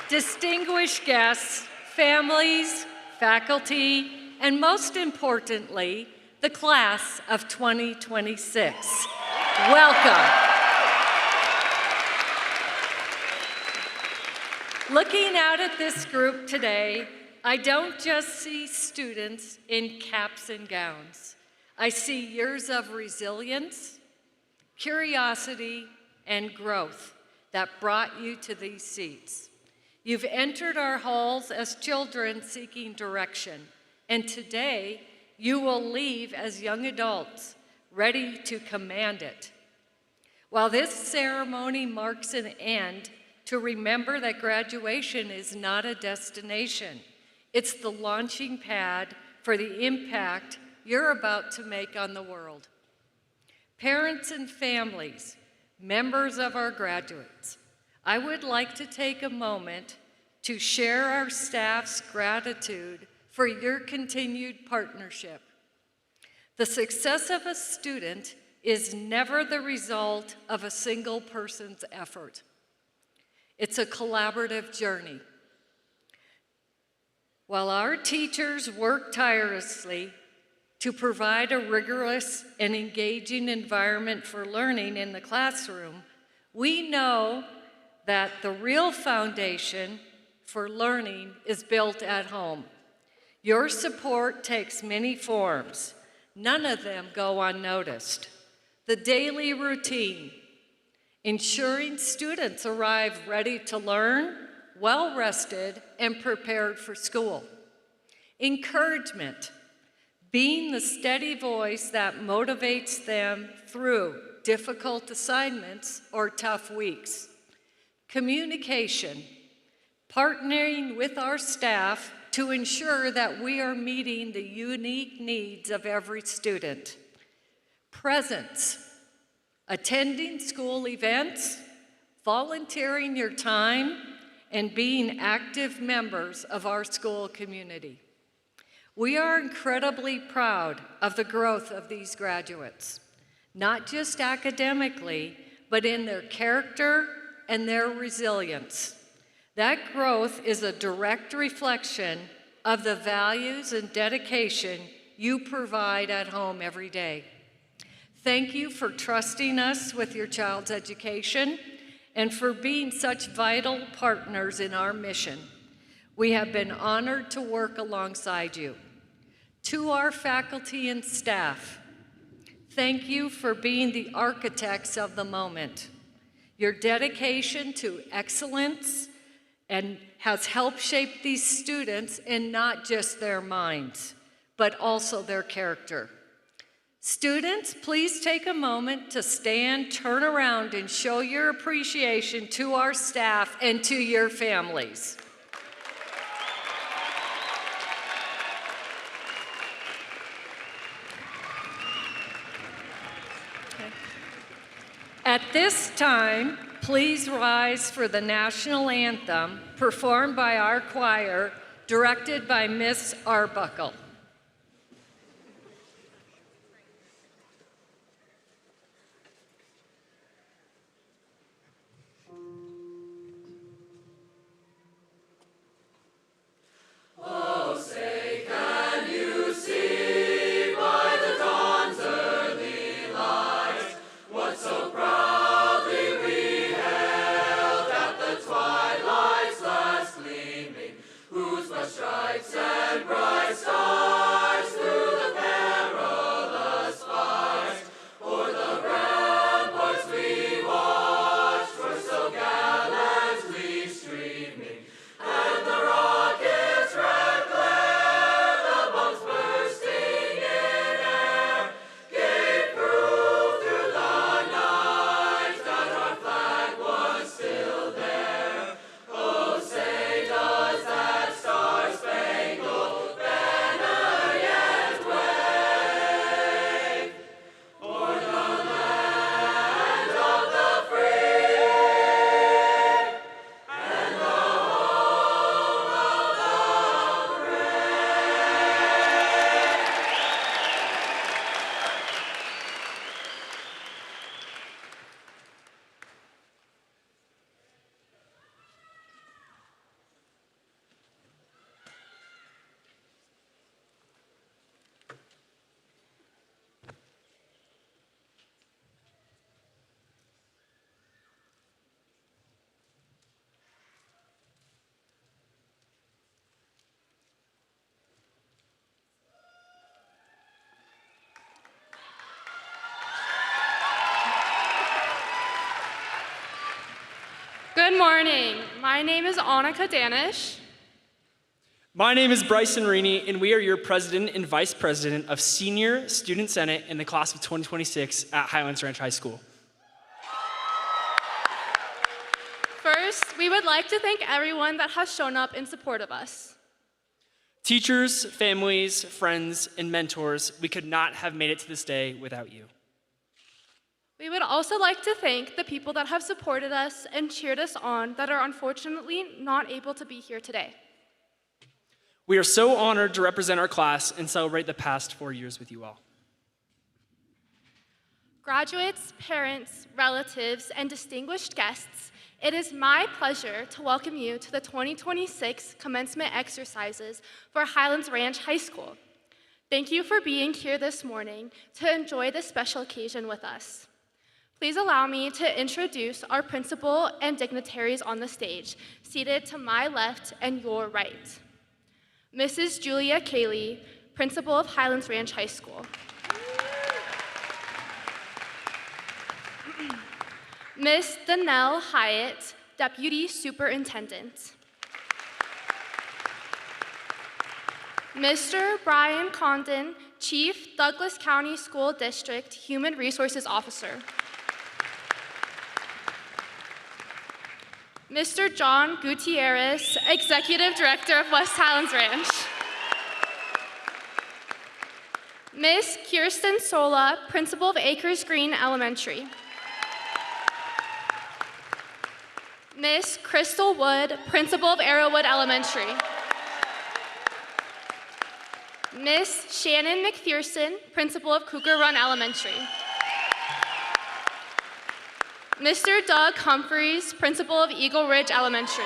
Distinguished guests, families, faculty, and most importantly, the class of 2026. Welcome. Looking out at this group today, I don't just see students in caps and gowns. I see years of resilience, curiosity, and growth that brought you to these seats. You've entered our halls as children seeking direction, and today you will leave as young adults ready to command it. While this ceremony marks an end, to remember that graduation is not a destination. It's the launching pad for the impact you're about to make on the world. Parents and families, members of our graduates, I would like to take a moment to share our staff's gratitude for your continued partnership. The success of a student is never the result of a single person's effort. It's a collaborative journey. While our teachers work tirelessly to provide a rigorous and engaging environment for learning in the classroom, we know that the real foundation for learning is built at home. Your support takes many forms. None of them go unnoticed. The daily routine, ensuring students arrive ready to learn, well-rested, and prepared for school. Encouragement, being the steady voice that motivates them through difficult assignments or tough weeks. Communication, partnering with our staff to ensure that we are meeting the unique needs of every student. Presence, attending school events, volunteering your time, and being active members of our school community. We are incredibly proud of the growth of these graduates, not just academically, but in their character and their resilience. That growth is a direct reflection of the values and dedication you provide at home every day. Thank you for trusting us with your child's education and for being such vital partners in our mission. We have been honored to work alongside you. To our faculty and staff, thank you for being the architects of the moment. Your dedication to excellence and has helped shape these students in not just their minds, but also their character. Students, please take a moment to stand, turn around, and show your appreciation to our staff and to your families. Okay. At this time, please rise for the national anthem performed by our choir, directed by Miss Arbuckle. Stripes and bright stars. Good morning. My name is Annika Danish. My name is Bryson Rini, and we are your president and vice president of Senior Student Senate in the class of 2026 at Highlands Ranch High School. First, we would like to thank everyone that has shown up in support of us. Teachers, families, friends, and mentors, we could not have made it to this day without you. We would also like to thank the people that have supported us and cheered us on that are unfortunately not able to be here today. We are so honored to represent our class and celebrate the past 4 years with you all. Graduates, parents, relatives, and distinguished guests, it is my pleasure to welcome you to the 2026 commencement exercises for Highlands Ranch High School. Thank you for being here this morning to enjoy this special occasion with us. Please allow me to introduce our principal and dignitaries on the stage, seated to my left and your right. Mrs. Julia Cayley, principal of Highlands Ranch High School. Miss Danelle Hyatt, deputy superintendent. Mr. Brian Condon, chief Douglas County School District Human Resources Officer. Mr. John Gutierrez, Executive Director of West Highlands Ranch. Ms. Kirsten Sola, Principal of Acres Green Elementary. Ms. Crystal Wood, Principal of Arrowwood Elementary. Ms. Shannon McPherson, Principal of Cougar Run Elementary. Mr. Doug Humphreys, Principal of Eagle Ridge Elementary.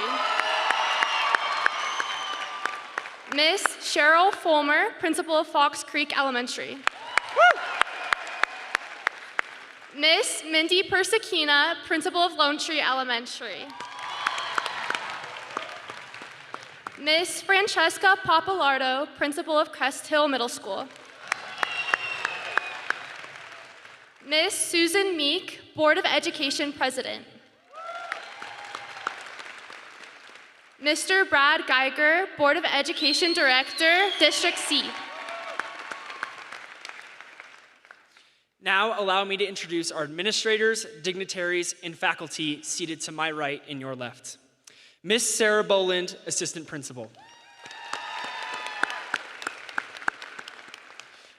Miss Cheryl Fulmer, Principal of Fox Creek Elementary. Miss Mindy Persakina, Principal of Lone Tree Elementary. Miss Francesca Papalardo, Principal of Crest Hill Middle School. Miss Susan Meek, Board of Education President. Mr. Brad Geiger, Board of Education Director, District C. Now allow me to introduce our administrators, dignitaries, and faculty seated to my right and your left. Miss Sarah Boland, Assistant Principal.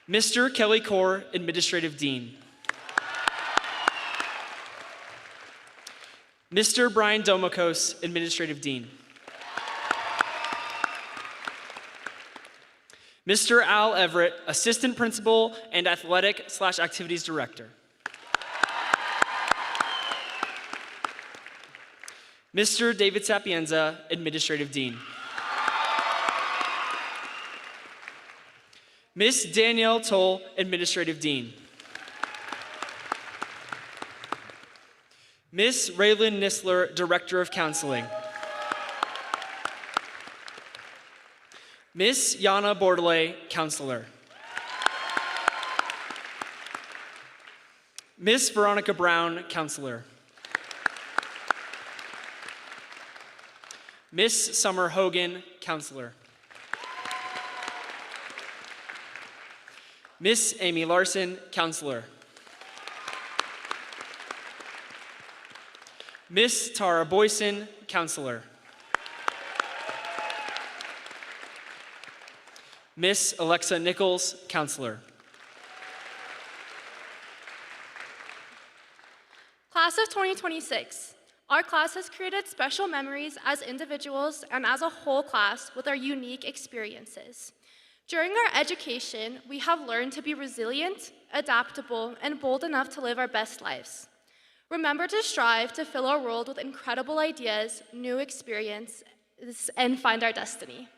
Mr. Kelly Core, Administrative Dean. Mr. Brian Domokos, Administrative Dean. Mr. Al Everett, Assistant Principal and Athletic/Activities Director. Mr. David Sapienza, Administrative Dean. Miss Danielle Toll, Administrative Dean. Miss Raylan Nisler, Director of Counseling. Miss Yana Bordelais, Counselor. Miss Veronica Brown, Counselor. Miss Summer Hogan, Counselor. Miss Amy Larson, Counselor. Miss Tara Boyson, Counselor. Miss Alexa Nichols, Counselor. Class of 2026. Our class has created special memories as individuals and as a whole class with our unique experiences. During our education, we have learned to be resilient, adaptable, and bold enough to live our best lives. Remember to strive to fill our world with incredible ideas, new experiences, and find our destiny.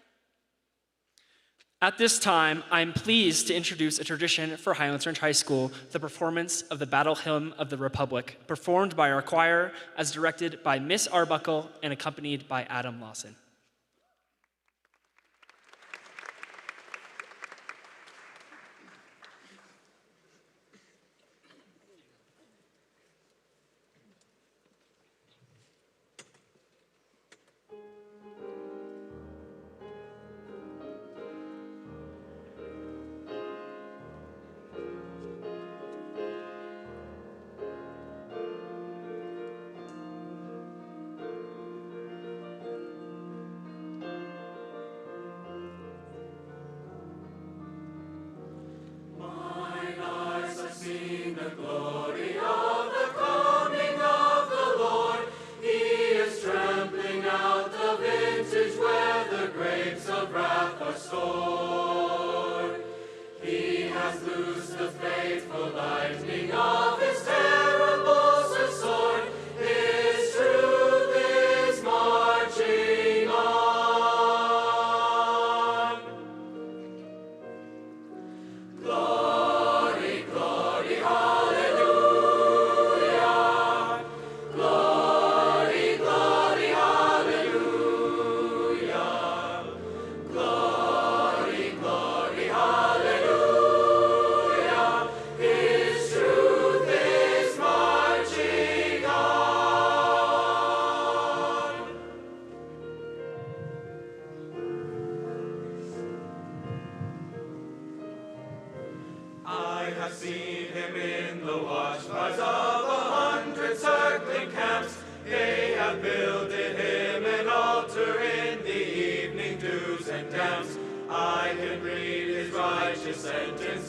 At this time, I'm pleased to introduce a tradition for Highlands Ranch High School, the performance of the Battle Hymn of the Republic, performed by our choir as directed by Miss Arbuckle and accompanied by Adam Lawson.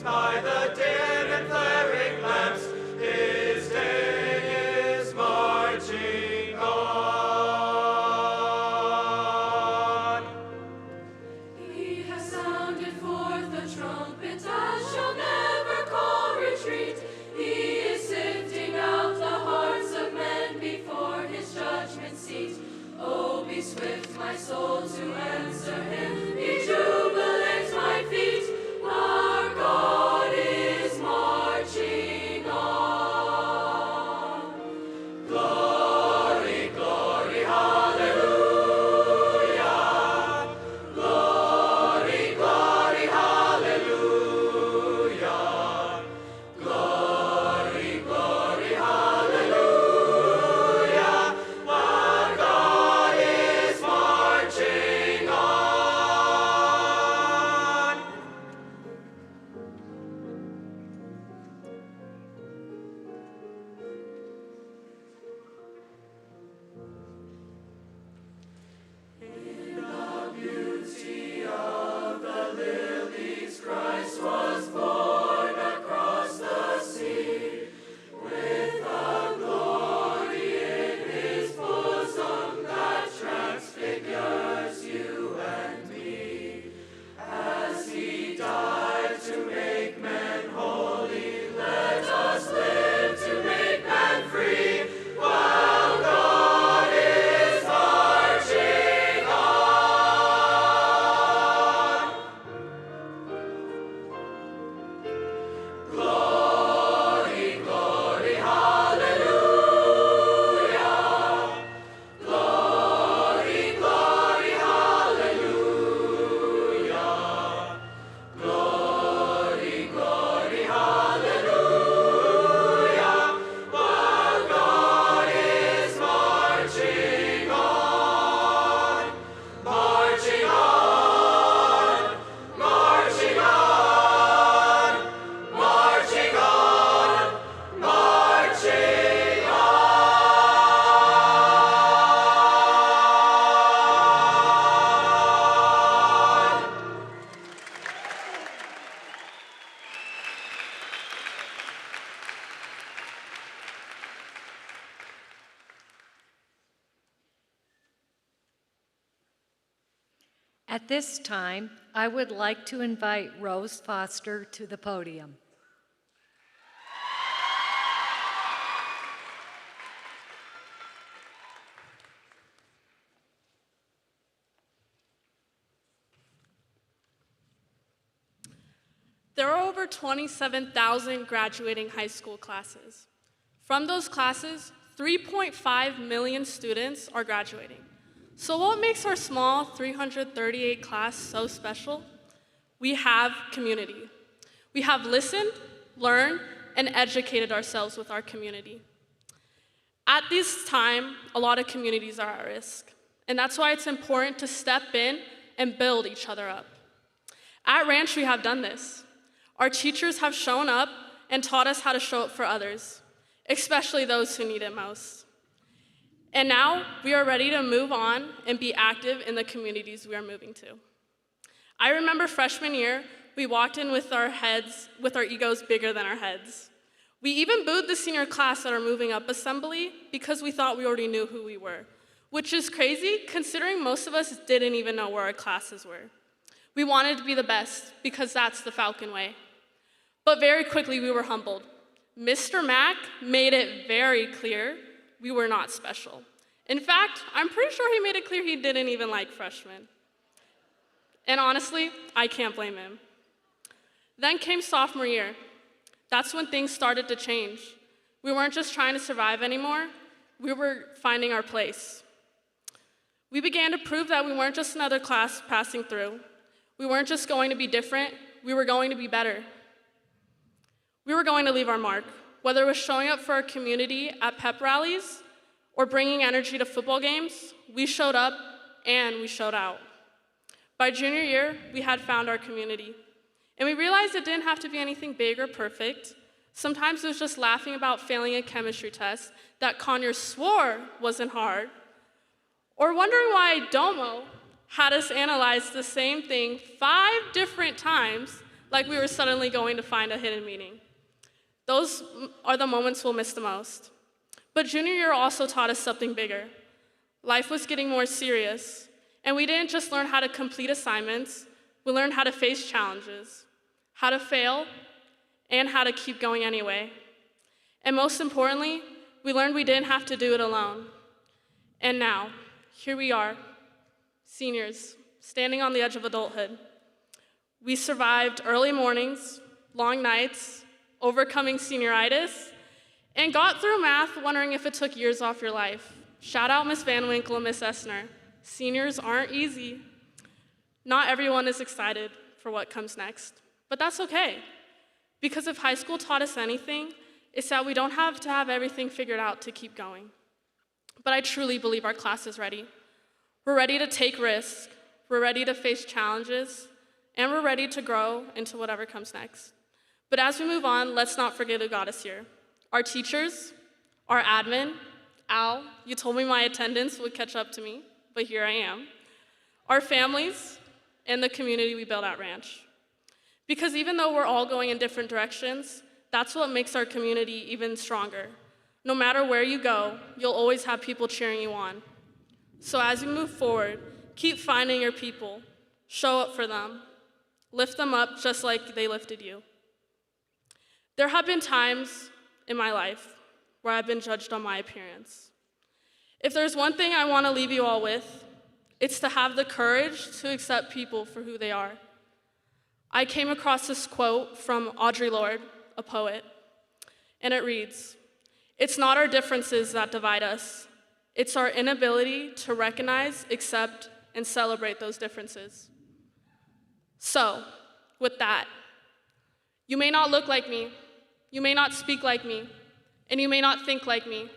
by the dim and flaring lamps, his day is marching on. He has sounded forth the trumpet that shall never call retreat. He is sifting out the hearts of men before his judgment seat. Oh, be swift, my soul, to answer him. Be jubilant, my feet. Our God is marching on. Glory, glory, hallelujah. Glory, glory, hallelujah. Glory, glory, hallelujah. Our God is marching on. In the beauty of the lilies, Christ was born across the sea, with a glory in his bosom that transfigures you and me. As he died to make men holy, let us live to make men free, while God is marching on. Glory, glory, hallelujah. Glory, glory, hallelujah. Glory, glory, hallelujah. Our God is marching on. Marching on. Marching on. Marching on. Marching on. At this time, I would like to invite Rose Foster to the podium. There are over 27,000 graduating high school classes. From those classes, 3.5 million students are graduating. So what makes our small 338 class so special? We have community. We have listened, learned, and educated ourselves with our community. At this time, a lot of communities are at risk, and that's why it's important to step in and build each other up. At Ranch, we have done this. Our teachers have shown up and taught us how to show up for others, especially those who need it most. And now we are ready to move on and be active in the communities we are moving to. I remember freshman year, we walked in with our egos bigger than our heads. We even booed the senior class at our moving up assembly because we thought we already knew who we were, which is crazy considering most of us didn't even know where our classes were. We wanted to be the best because that's the Falcon way. But very quickly we were humbled. Mr. Mack made it very clear we were not special. In fact, I'm pretty sure he made it clear he didn't even like freshmen. And honestly, I can't blame him. Then came sophomore year. That's when things started to change. We weren't just trying to survive anymore, we were finding our place. We began to prove that we weren't just another class passing through. We weren't just going to be different, we were going to be better. We were going to leave our mark, whether it was showing up for our community at pep rallies or bringing energy to football games. We showed up and we showed out. By junior year, we had found our community. And we realized it didn't have to be anything big or perfect. Sometimes it was just laughing about failing a chemistry test that Conyers swore wasn't hard, or wondering why Domo had us analyze the same thing 5 different times like we were suddenly going to find a hidden meaning. Those are the moments we'll miss the most. But junior year also taught us something bigger. Life was getting more serious, and we didn't just learn how to complete assignments, we learned how to face challenges, how to fail, and how to keep going anyway. And most importantly, we learned we didn't have to do it alone. And now, here we are, seniors, standing on the edge of adulthood. We survived early mornings, long nights, overcoming senioritis, and got through math wondering if it took years off your life. Shout out Miss Van Winkle and Miss Essner. Seniors aren't easy. Not everyone is excited for what comes next, but that's okay. Because if high school taught us anything, it's that we don't have to have everything figured out to keep going. But I truly believe our class is ready. We're ready to take risks, we're ready to face challenges, and we're ready to grow into whatever comes next. But as we move on, let's not forget who got us here. Our teachers, our admin, Al, you told me my attendance would catch up to me, but here I am. Our families, and the community we built at Ranch. Because even though we're all going in different directions, that's what makes our community even stronger. No matter where you go, you'll always have people cheering you on. So as you move forward, keep finding your people, show up for them, lift them up just like they lifted you. There have been times in my life where I've been judged on my appearance. If there's one thing I want to leave you all with, it's to have the courage to accept people for who they are. I came across this quote from Audre Lorde, a poet, and it reads, "It's not our differences that divide us. It's our inability to recognize, accept, and celebrate those differences." So, with that, you may not look like me, you may not speak like me, and you may not think like me,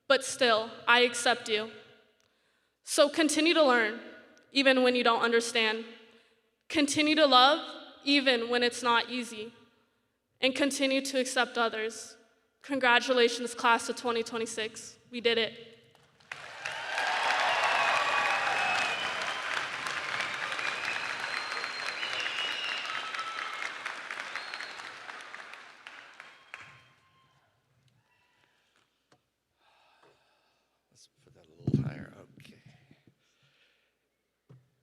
but still, I accept you. So continue to learn, even when you don't understand. Continue to love, even when it's not easy. And continue to accept others. Congratulations, class of 2026. We did it.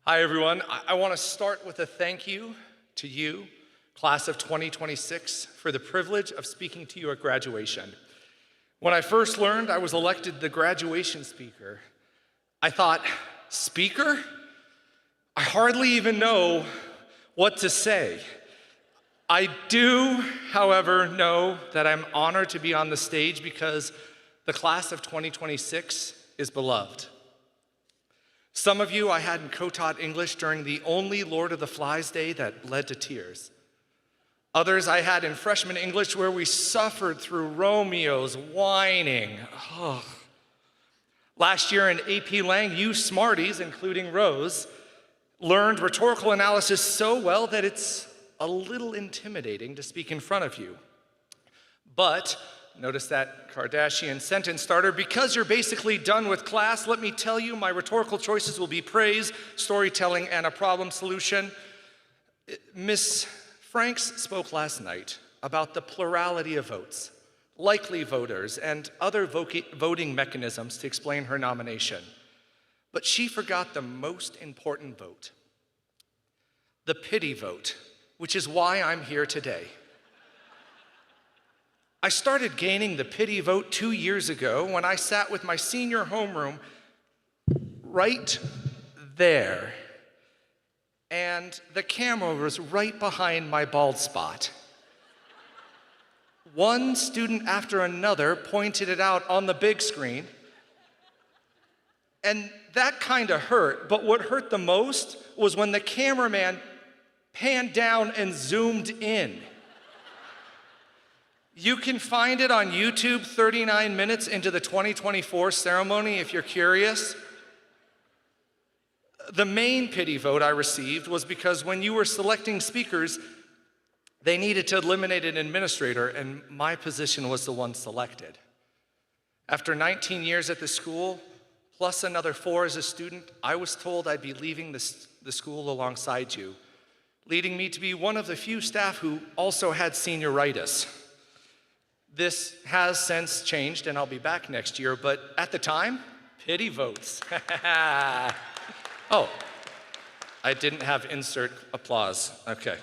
Hi, everyone. I want to start with a thank you to you, class of 2026, for the privilege of speaking to you at graduation. When I first learned I was elected the graduation speaker, I thought, speaker? I hardly even know what to say. I do, however, know that I'm honored to be on the stage because the class of 2026 is beloved. Some of you I had in co-taught English during the only Lord of the Flies day that led to tears. Others I had in freshman English where we suffered through Romeo's whining. Oh. Last year in AP Lang, you smarties, including Rose, learned rhetorical analysis so well that it's a little intimidating to speak in front of you. But notice that Kardashian sentence starter. Because you're basically done with class, let me tell you my rhetorical choices will be praise, storytelling, and a problem solution. Miss Franks spoke last night about the plurality of votes, likely voters, and other voting mechanisms to explain her nomination. But she forgot the most important vote, the pity vote, which is why I'm here today. I started gaining the pity vote 2 years ago when I sat with my senior homeroom right there, and the camera was right behind my bald spot. One student after another pointed it out on the big screen, and that kind of hurt, but what hurt the most was when the cameraman panned down and zoomed in. You can find it on YouTube, 39 minutes into the 2024 ceremony, if you're curious. The main pity vote I received was because when you were selecting speakers, they needed to eliminate an administrator, and my position was the one selected. After 19 years at the school, plus another 4 as a student, I was told I'd be leaving the school alongside you, leading me to be one of the few staff who also had senioritis. This has since changed, and I'll be back next year, but at the time, pity votes. Oh, I didn't have insert applause. Okay.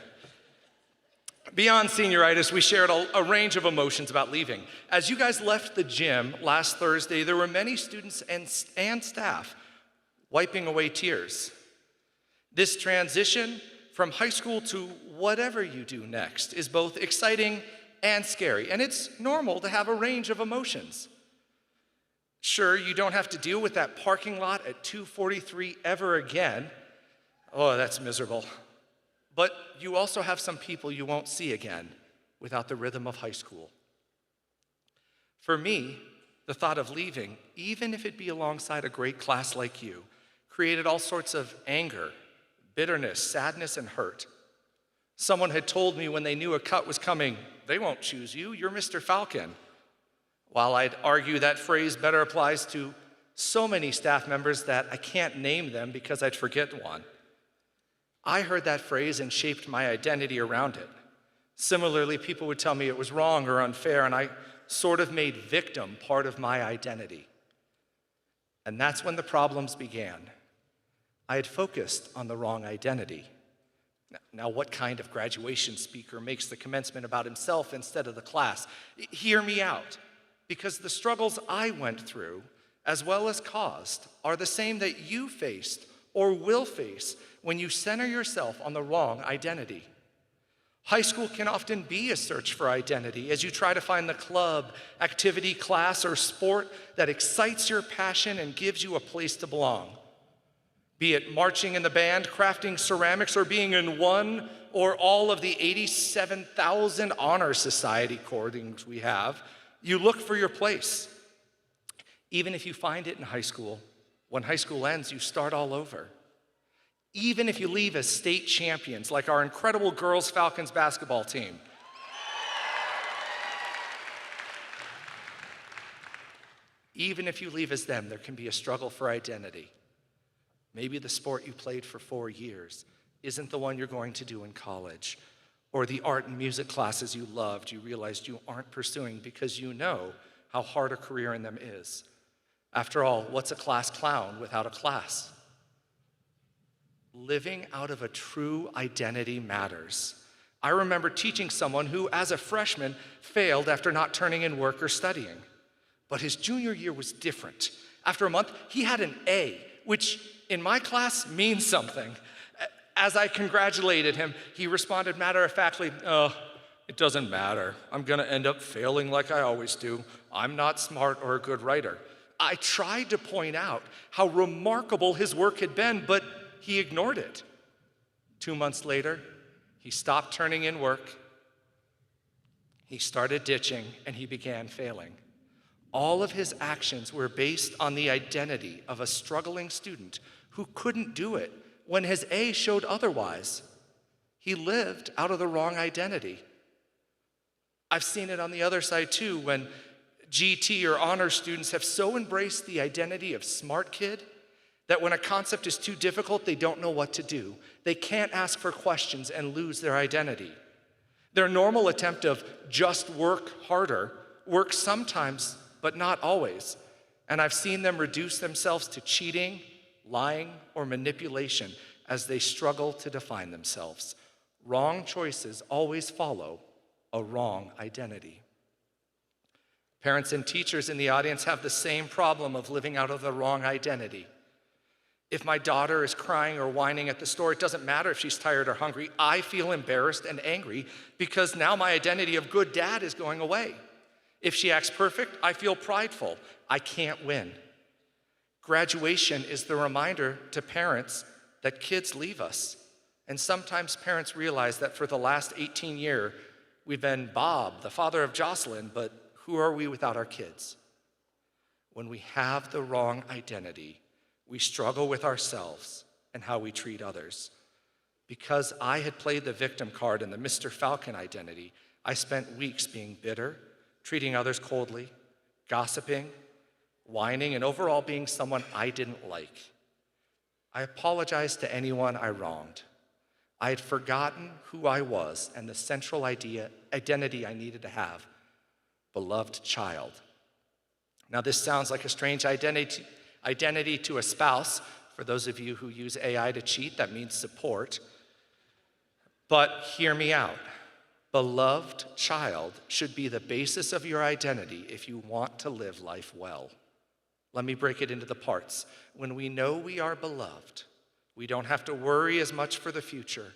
Beyond senioritis, we shared a range of emotions about leaving. As you guys left the gym last Thursday, there were many students and staff wiping away tears. This transition from high school to whatever you do next is both exciting and scary, and it's normal to have a range of emotions. Sure, you don't have to deal with that parking lot at 2:43 ever again. Oh, that's miserable. But you also have some people you won't see again without the rhythm of high school. For me, the thought of leaving, even if it be alongside a great class like you, created all sorts of anger, bitterness, sadness, and hurt. Someone had told me when they knew a cut was coming, "They won't choose you, you're Mr. Falcon." While I'd argue that phrase better applies to so many staff members that I can't name them because I'd forget one. I heard that phrase and shaped my identity around it. Similarly, people would tell me it was wrong or unfair, and I sort of made victim part of my identity. And that's when the problems began. I had focused on the wrong identity. Now, what kind of graduation speaker makes the commencement about himself instead of the class? Hear me out, because the struggles I went through, as well as caused, are the same that you faced or will face when you center yourself on the wrong identity. High school can often be a search for identity as you try to find the club, activity, class, or sport that excites your passion and gives you a place to belong. Be it marching in the band, crafting ceramics, or being in one or all of the 87,000 honor society cordings we have, you look for your place. Even if you find it in high school, when high school ends, you start all over. Even if you leave as state champions, like our incredible girls Falcons basketball team. Even if you leave as them, there can be a struggle for identity. Maybe the sport you played for 4 years isn't the one you're going to do in college, or the art and music classes you loved you realized you aren't pursuing because you know how hard a career in them is. After all, what's a class clown without a class? Living out of a true identity matters. I remember teaching someone who, as a freshman, failed after not turning in work or studying. But his junior year was different. After a month, he had an A, which in my class means something. As I congratulated him, he responded matter-of-factly, "Oh, it doesn't matter. I'm gonna end up failing like I always do. I'm not smart or a good writer." I tried to point out how remarkable his work had been, but he ignored it. 2 months later, he stopped turning in work, he started ditching, and he began failing. All of his actions were based on the identity of a struggling student who couldn't do it when his A showed otherwise. He lived out of the wrong identity. I've seen it on the other side too, when GT or honor students have so embraced the identity of smart kid that when a concept is too difficult, they don't know what to do. They can't ask for questions and lose their identity. Their normal attempt of just work harder works sometimes, but not always. And I've seen them reduce themselves to cheating, lying, or manipulation as they struggle to define themselves. Wrong choices always follow a wrong identity. Parents and teachers in the audience have the same problem of living out of the wrong identity. If my daughter is crying or whining at the store, it doesn't matter if she's tired or hungry. I feel embarrassed and angry because now my identity of good dad is going away. If she acts perfect, I feel prideful. I can't win. Graduation is the reminder to parents that kids leave us. And sometimes parents realize that for the last 18 years, we've been Bob, the father of Jocelyn, but who are we without our kids? When we have the wrong identity, we struggle with ourselves and how we treat others. Because I had played the victim card in the Mr. Falcon identity, I spent weeks being bitter, treating others coldly, gossiping, whining, and overall being someone I didn't like. I apologized to anyone I wronged. I had forgotten who I was and the central identity I needed to have. Beloved child. Now, this sounds like a strange identity to a spouse. For those of you who use AI to cheat, that means support. But hear me out. Beloved child should be the basis of your identity if you want to live life well. Let me break it into the parts. When we know we are beloved, we don't have to worry as much for the future,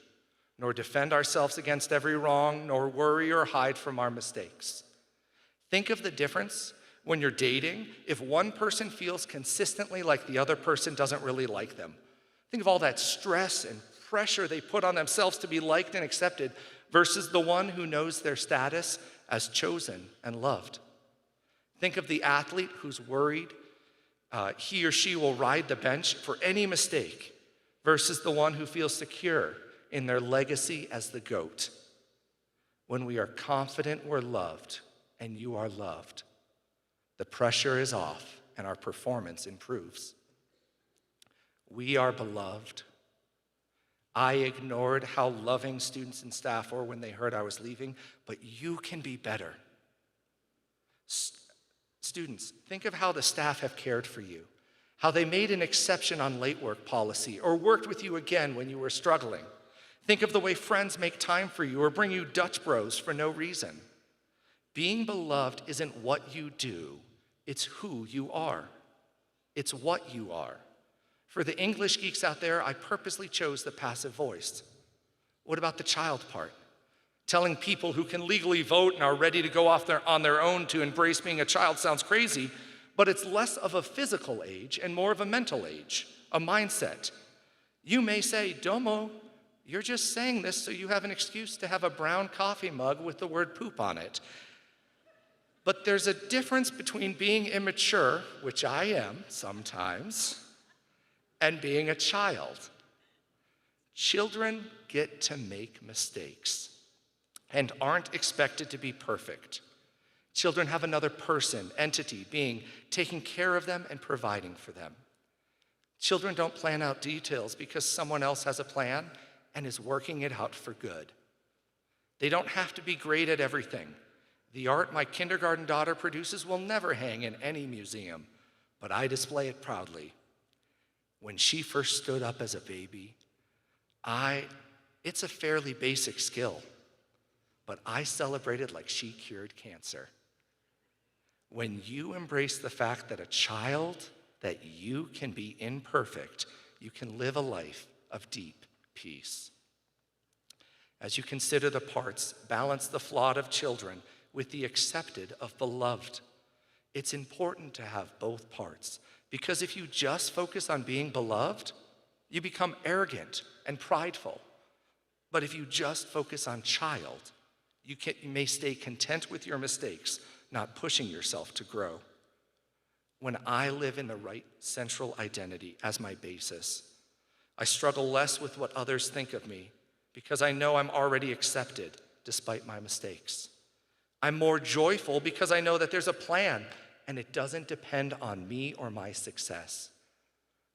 nor defend ourselves against every wrong, nor worry or hide from our mistakes. Think of the difference when you're dating if one person feels consistently like the other person doesn't really like them. Think of all that stress and pressure they put on themselves to be liked and accepted versus the one who knows their status as chosen and loved. Think of the athlete who's worried he or she will ride the bench for any mistake versus the one who feels secure in their legacy as the GOAT. When we are confident we're loved and you are loved, the pressure is off and our performance improves. We are beloved. I ignored how loving students and staff were when they heard I was leaving, but you can be better. Students, think of how the staff have cared for you, how they made an exception on late work policy or worked with you again when you were struggling. Think of the way friends make time for you or bring you Dutch bros for no reason. Being beloved isn't what you do, it's who you are. It's what you are. For the English geeks out there, I purposely chose the passive voice. What about the child part? Telling people who can legally vote and are ready to go off on their own to embrace being a child sounds crazy, but it's less of a physical age and more of a mental age, a mindset. You may say, Domo, you're just saying this so you have an excuse to have a brown coffee mug with the word poop on it. But there's a difference between being immature, which I am sometimes, and being a child. Children get to make mistakes and aren't expected to be perfect. Children have another person, entity, being taking care of them and providing for them. Children don't plan out details because someone else has a plan and is working it out for good. They don't have to be great at everything. The art my kindergarten daughter produces will never hang in any museum, but I display it proudly. When she first stood up as a baby, it's a fairly basic skill, but I celebrated like she cured cancer. When you embrace the fact that that you can be imperfect, you can live a life of deep peace. As you consider the parts, balance the flawed of children with the accepted of beloved. It's important to have both parts, because if you just focus on being beloved, you become arrogant and prideful. But if you just focus on child, you may stay content with your mistakes, not pushing yourself to grow. When I live in the right central identity as my basis, I struggle less with what others think of me because I know I'm already accepted despite my mistakes. I'm more joyful because I know that there's a plan and it doesn't depend on me or my success.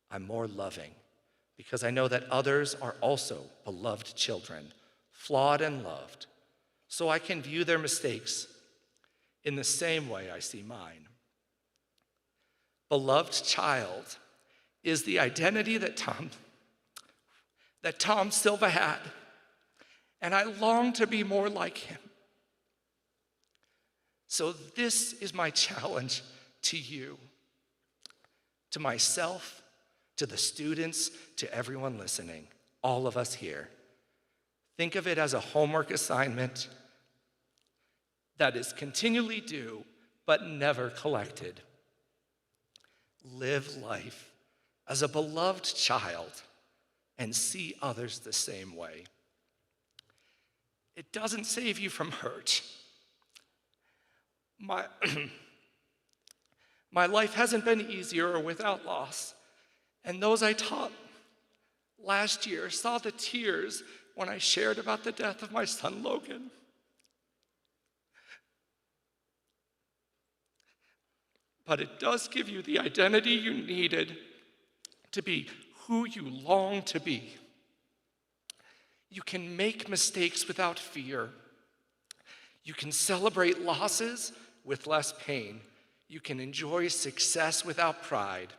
I'm more loving because I know that others are also beloved children, flawed and loved, so I can view their mistakes in the same way I see mine. Beloved child is the identity that Tom Silva had, and I long to be more like him. So this is my challenge to you, to myself, to the students, to everyone listening, all of us here. Think of it as a homework assignment that is continually due but never collected. Live life as a beloved child and see others the same way. It doesn't save you from hurt. My life hasn't been easier or without loss, and those I taught last year saw the tears when I shared about the death of my son Logan. But it does give you the identity you needed to be who you long to be. You can make mistakes without fear. You can celebrate losses with less pain. You can enjoy success without pride.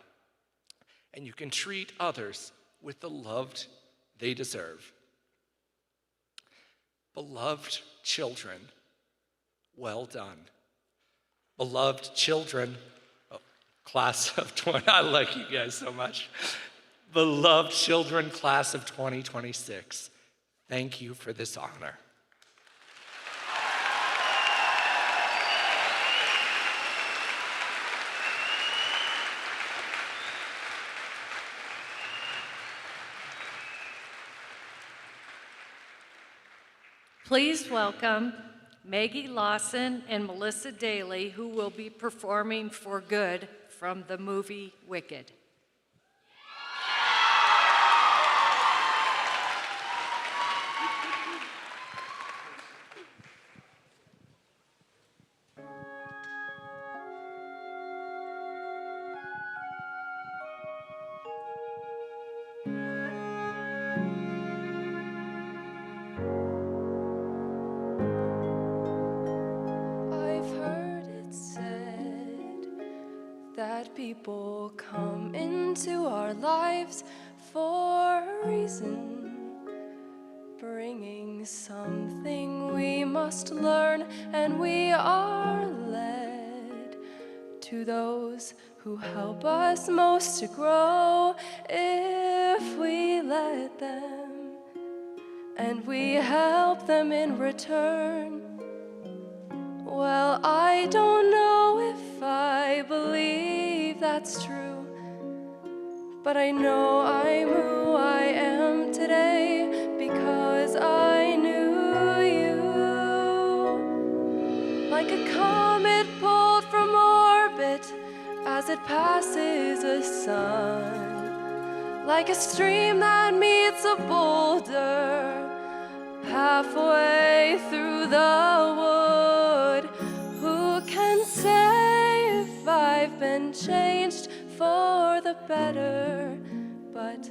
And you can treat others with the love they deserve. Beloved children, well done. Beloved children, class of 20, I like you guys so much. Beloved children, class of 2026, thank you for this honor. Please welcome Maggie Lawson and Melissa Daly, who will be performing For Good from the movie Wicked. That people come into our lives for a reason, bringing something we must learn, and we are led to those who help us most to grow if we let them, and we help them in return. Well, I don't know if I believe that's true, but I know I'm who I am today because I knew you. Like a comet pulled from orbit as it passes a sun, like a stream that meets a boulder halfway through the wood. Who can say if I've been changed for the better? But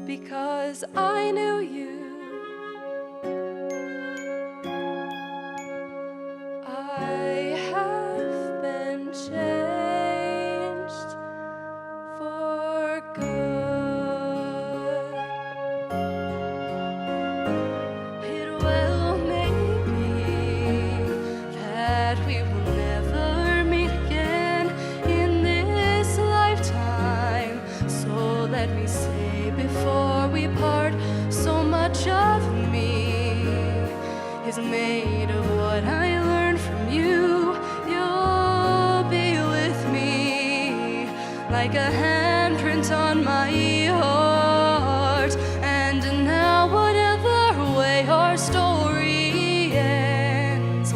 because I knew you, I have been changed for good. It well may be that we will never meet again in this lifetime. So let me say before we part, so much of me is made of what I learned from you. You'll be with me like a handprint on my heart. And now whatever way our story ends,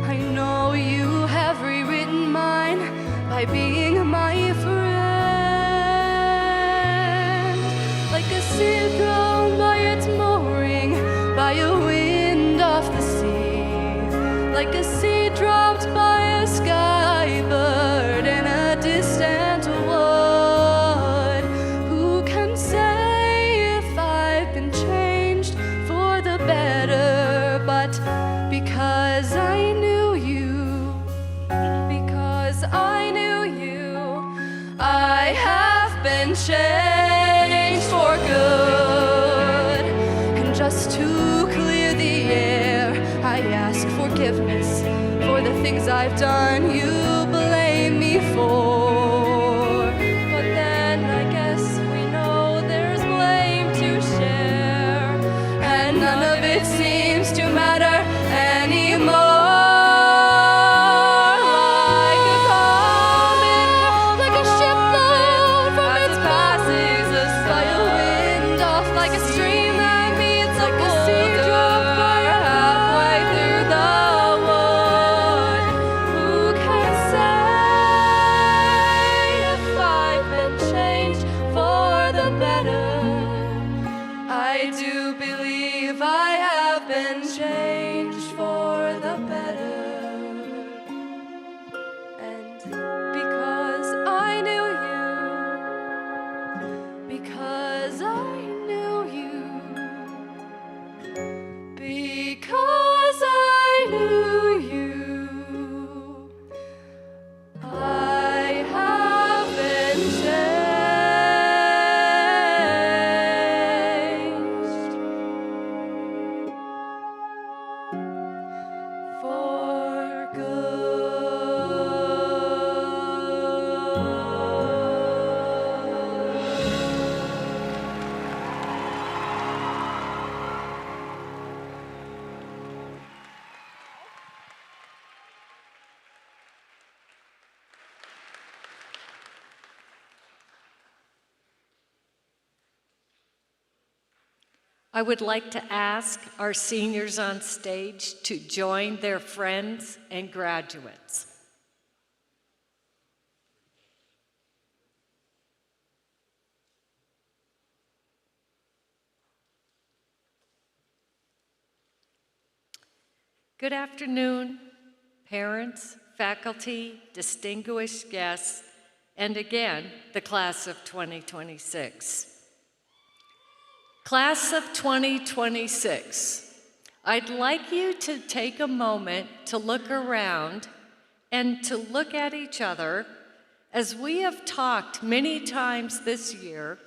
I know you have rewritten mine by being my friend. Like a sea thrown by its mooring, by a wind off the sea, like a seed dropped by a sky bird in a distant wood. Who can say if I've been changed for the better? But because I knew you, because I knew you, I have been changed for good. And just to clear the air, I ask forgiveness for the things I've done you blame me for. But then I guess we know there's blame to share, and none of it seems to matter anymore. Like a comet, like a ship blown from its passes by a wind off, like a stream that meets like a sea dropped by halfway through the wood. Who can say if I've been changed for the better? I do believe I have been changed for the better. And because I knew you, because I knew you, I would like to ask our seniors on stage to join their friends and graduates. Good afternoon, parents, faculty, distinguished guests, and again, the class of 2026. Class of 2026, I'd like you to take a moment to look around and to look at each other as we have talked many times this year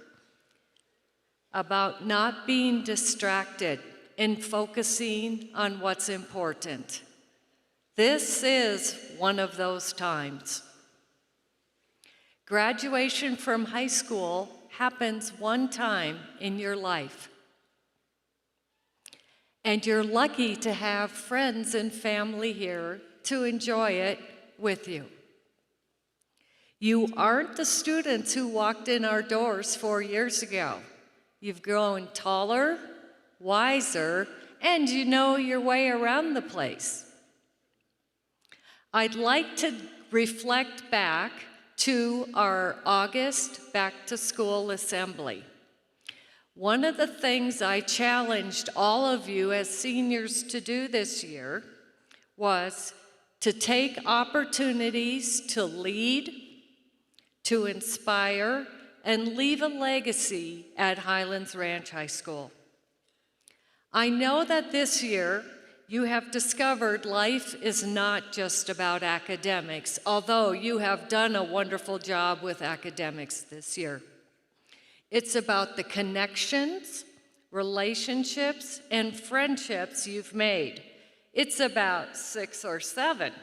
about not being distracted and focusing on what's important. This is one of those times. Graduation from high school happens one time in your life. And you're lucky to have friends and family here to enjoy it with you. You aren't the students who walked in our doors 4 years ago. You've grown taller, wiser, and you know your way around the place. I'd like to reflect back to our August back-to-school assembly. One of the things I challenged all of you as seniors to do this year was to take opportunities to lead, to inspire, and leave a legacy at Highlands Ranch High School. I know that this year you have discovered life is not just about academics, although you have done a wonderful job with academics this year. It's about the connections, relationships, and friendships you've made. It's about 6 or 7.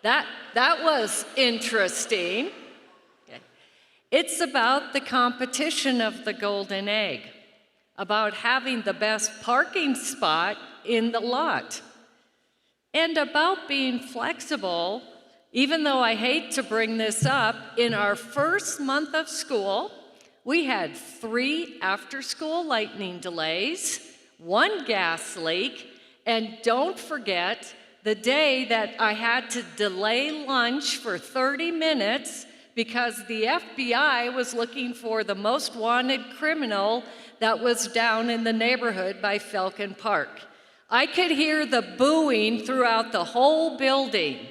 That was interesting. Okay. It's about the competition of the golden egg, about having the best parking spot in the lot, and about being flexible, even though I hate to bring this up. In our first month of school, we had 3 after-school lightning delays, 1 gas leak, and don't forget the day that I had to delay lunch for 30 minutes because the FBI was looking for the most wanted criminal that was down in the neighborhood by Falcon Park. I could hear the booing throughout the whole building,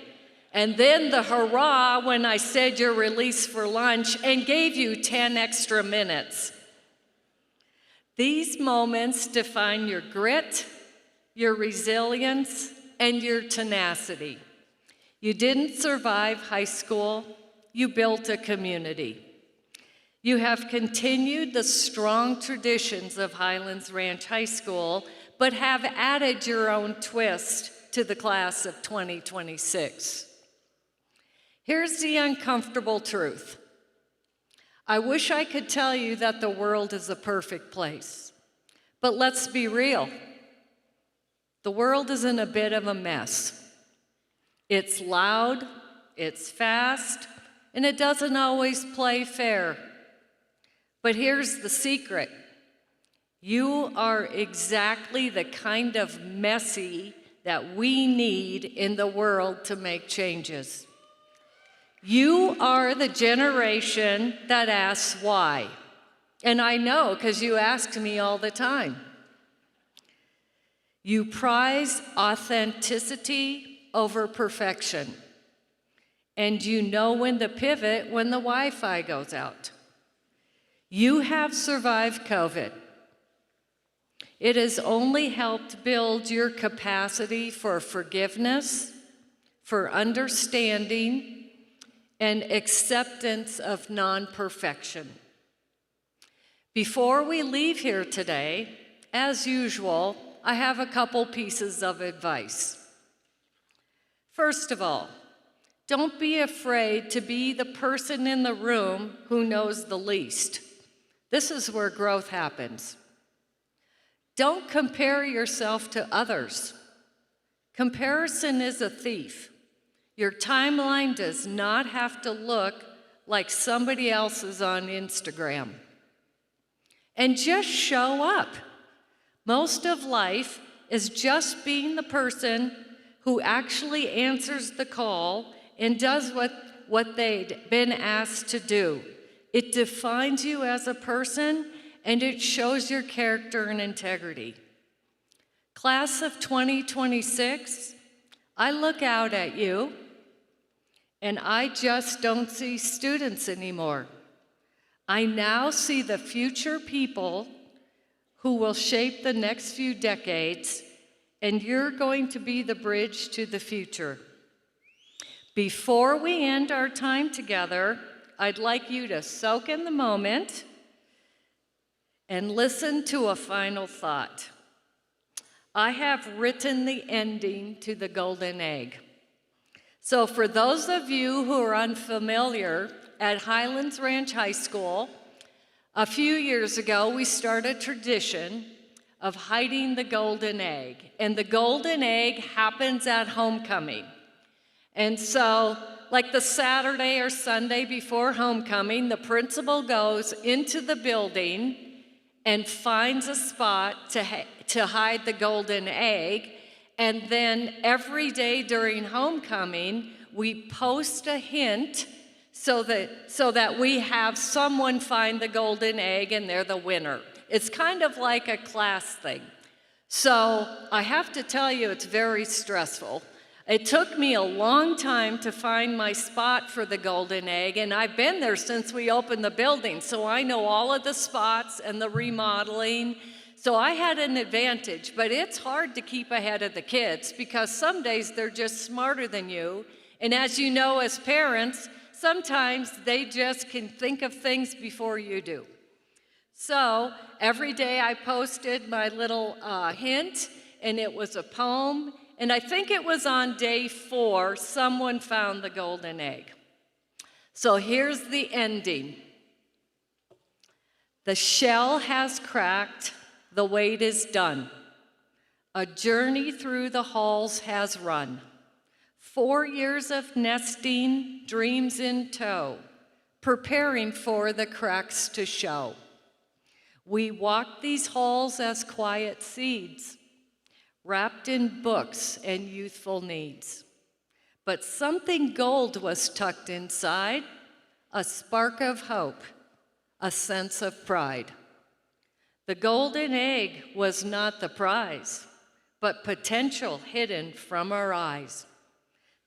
and then the hurrah when I said you're released for lunch and gave you 10 extra minutes. These moments define your grit, your resilience, and your tenacity. You didn't survive high school, you built a community. You have continued the strong traditions of Highlands Ranch High School, but have added your own twist to the class of 2026. Here's the uncomfortable truth. I wish I could tell you that the world is a perfect place, but let's be real. The world is in a bit of a mess. It's loud, it's fast, and it doesn't always play fair. But here's the secret. You are exactly the kind of messy that we need in the world to make changes. You are the generation that asks why. And I know, because you ask me all the time. You prize authenticity over perfection. And you know when to pivot when the Wi-Fi goes out. You have survived COVID. It has only helped build your capacity for forgiveness, for understanding, and acceptance of non-perfection. Before we leave here today, as usual, I have a couple pieces of advice. First of all, don't be afraid to be the person in the room who knows the least. This is where growth happens. Don't compare yourself to others. Comparison is a thief. Your timeline does not have to look like somebody else's on Instagram. and just show up. Most of life is just being the person who actually answers the call and does what they'd been asked to do. It defines you as a person, and it shows your character and integrity. Class of 2026, I look out at you, and I just don't see students anymore. I now see the future people who will shape the next few decades, and you're going to be the bridge to the future. Before we end our time together, I'd like you to soak in the moment and listen to a final thought. I have written the ending to the golden egg. So for those of you who are unfamiliar, at Highlands Ranch High School, a few years ago, we started a tradition of hiding the golden egg. And the golden egg happens at homecoming. And so, like the Saturday or Sunday before homecoming, the principal goes into the building and finds a spot to hide the golden egg. And then every day during homecoming, we post a hint so that we have someone find the golden egg and they're the winner. It's kind of like a class thing. So I have to tell you, it's very stressful. It took me a long time to find my spot for the golden egg, and I've been there since we opened the building, so I know all of the spots and the remodeling. So I had an advantage, but it's hard to keep ahead of the kids because some days they're just smarter than you. And as you know, as parents, sometimes they just can think of things before you do. So every day I posted my little hint, and it was a poem. And I think it was on day 4, someone found the golden egg. So here's the ending. The shell has cracked, the wait is done. A journey through the halls has run. 4 years of nesting, dreams in tow, preparing for the cracks to show. We walk these halls as quiet seeds, wrapped in books and youthful needs. But something gold was tucked inside, a spark of hope, a sense of pride. The golden egg was not the prize, but potential hidden from our eyes.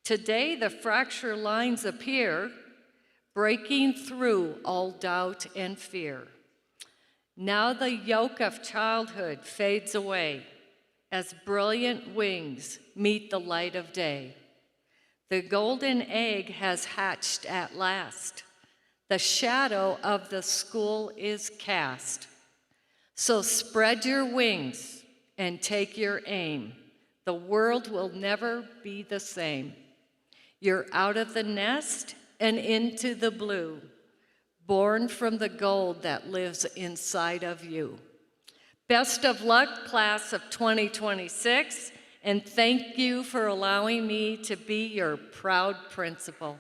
Today, the fracture lines appear, breaking through all doubt and fear. Now the yoke of childhood fades away as brilliant wings meet the light of day. The golden egg has hatched at last. The shadow of the school is cast. So spread your wings and take your aim. The world will never be the same. You're out of the nest and into the blue, born from the gold that lives inside of you. Best of luck, class of 2026, and thank you for allowing me to be your proud principal.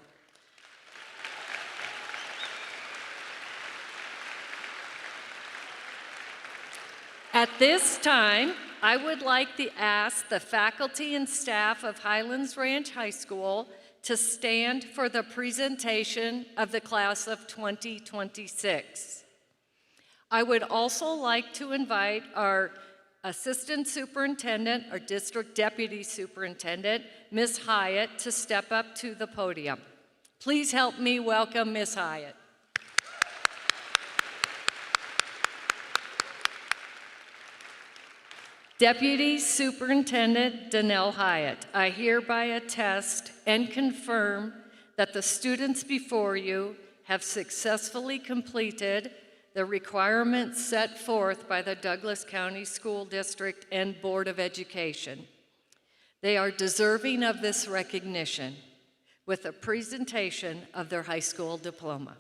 At this time, I would like to ask the faculty and staff of Highlands Ranch High School to stand for the presentation of the class of 2026. I would also like to invite our Assistant Superintendent, or District Deputy Superintendent, Ms. Hyatt, to step up to the podium. Please help me welcome Ms. Hyatt. Deputy Superintendent Danelle Hyatt, I hereby attest and confirm that the students before you have successfully completed the requirements set forth by the Douglas County School District and Board of Education. They are deserving of this recognition with a presentation of their high school diploma.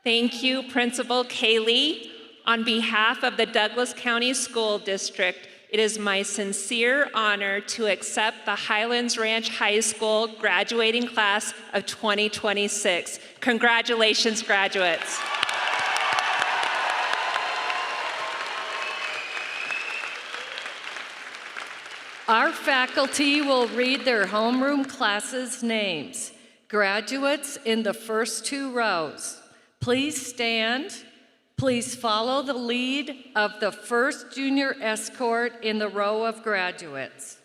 Thank you, Principal Kaylee. On behalf of the Douglas County School District, it is my sincere honor to accept the Highlands Ranch High School graduating class of 2026. Congratulations, graduates. Our faculty will read their homeroom classes' names. Graduates in the first 2 rows, please stand. Please follow the lead of the first junior escort in the row of graduates.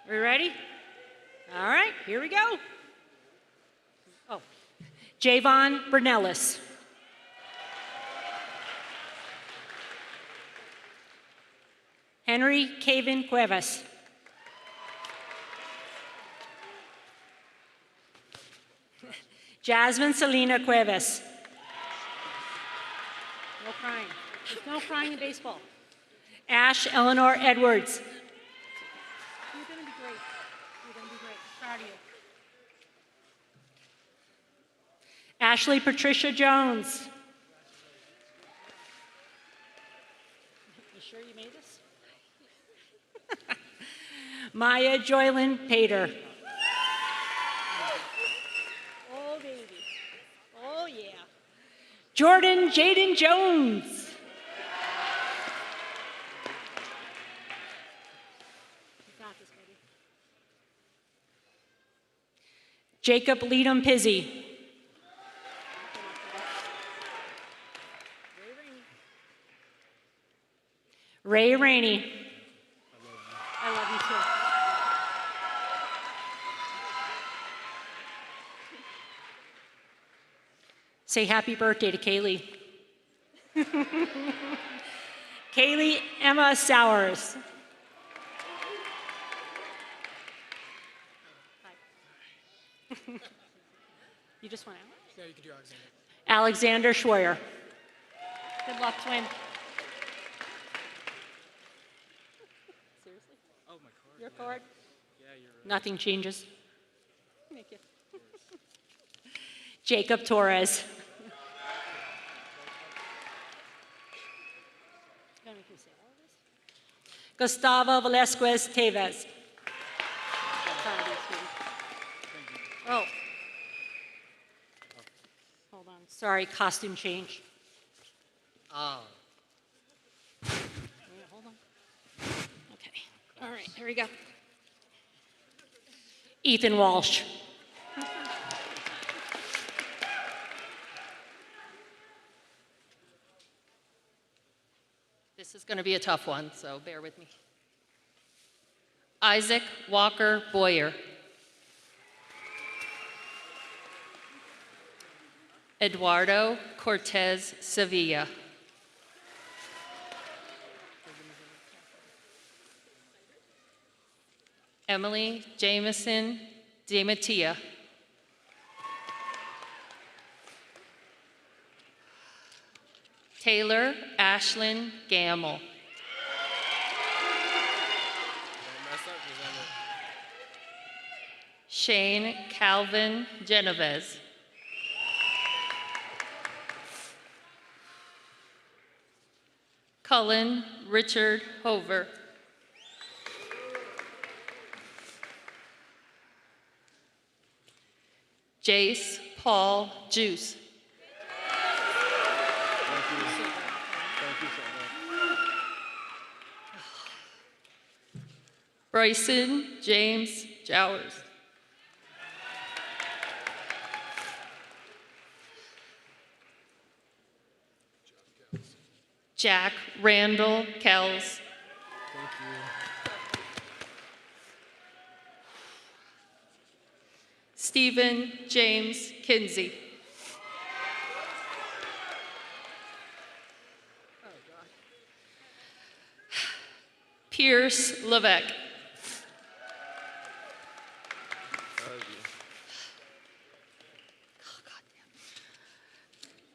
We ready? All right, here we go. Oh, Javon Bernellis. Henry Caven Cuevas. Jasmine Selena Cuevas. No crying. There's no crying in baseball. Ash Eleanor Edwards. You're going to be great. You're going to be great. Proud of you. Ashley Patricia Jones. You sure you made this? Maya Joylyn Pater. Oh, baby. Oh, yeah. Jordan Jaden Jones. You got this, baby. Jacob Leadham Pizzi. Ray Rainey. I love you too. Say happy birthday to Kaylee. Kaylee Emma Sowers. Hi. You just went out? Yeah, you can do Alexander. Alexander Schwoyer. Good luck, twin. Seriously? Oh, my card. Your card? Yeah, you're right. Nothing changes. Thank you. Jacob Torres. Gustavo Velasquez Tevez. Oh. Hold on. Sorry, costume change. Oh. Yeah, hold on. Okay. All right, here we go. Ethan Walsh. This is going to be a tough one, so bear with me. Isaac Walker Boyer. Eduardo Cortez Sevilla. Emily Jameson DeMattia. Taylor Ashlyn Gamble. Shane Calvin Genovese. Cullen Richard Hover. Jace Paul Juice. Bryson James Jowers. Jack Randall Kells. Thank you. Stephen James Kinsey. Pierce Levesque.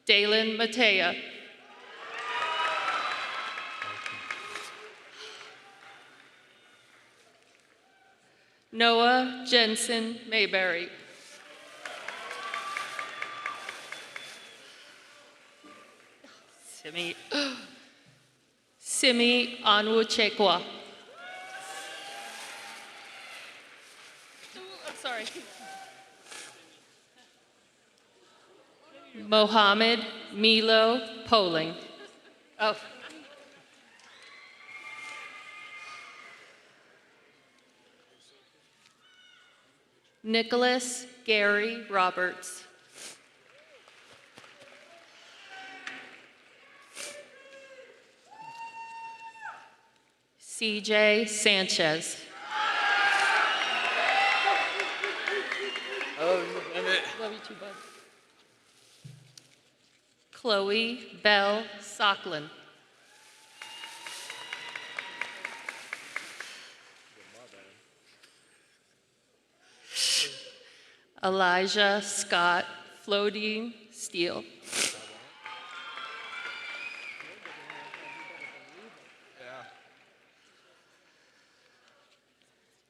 Dalen Matea. Noah Jensen Mayberry. Simi Onwuchekwa. I'm sorry. Mohammed Milo Poling. Oh. Nicholas Gary Roberts. CJ Sanchez. Oh, and it. Love you too, bud. Chloe Bell Socklin. Elijah Scott Flodine Steele.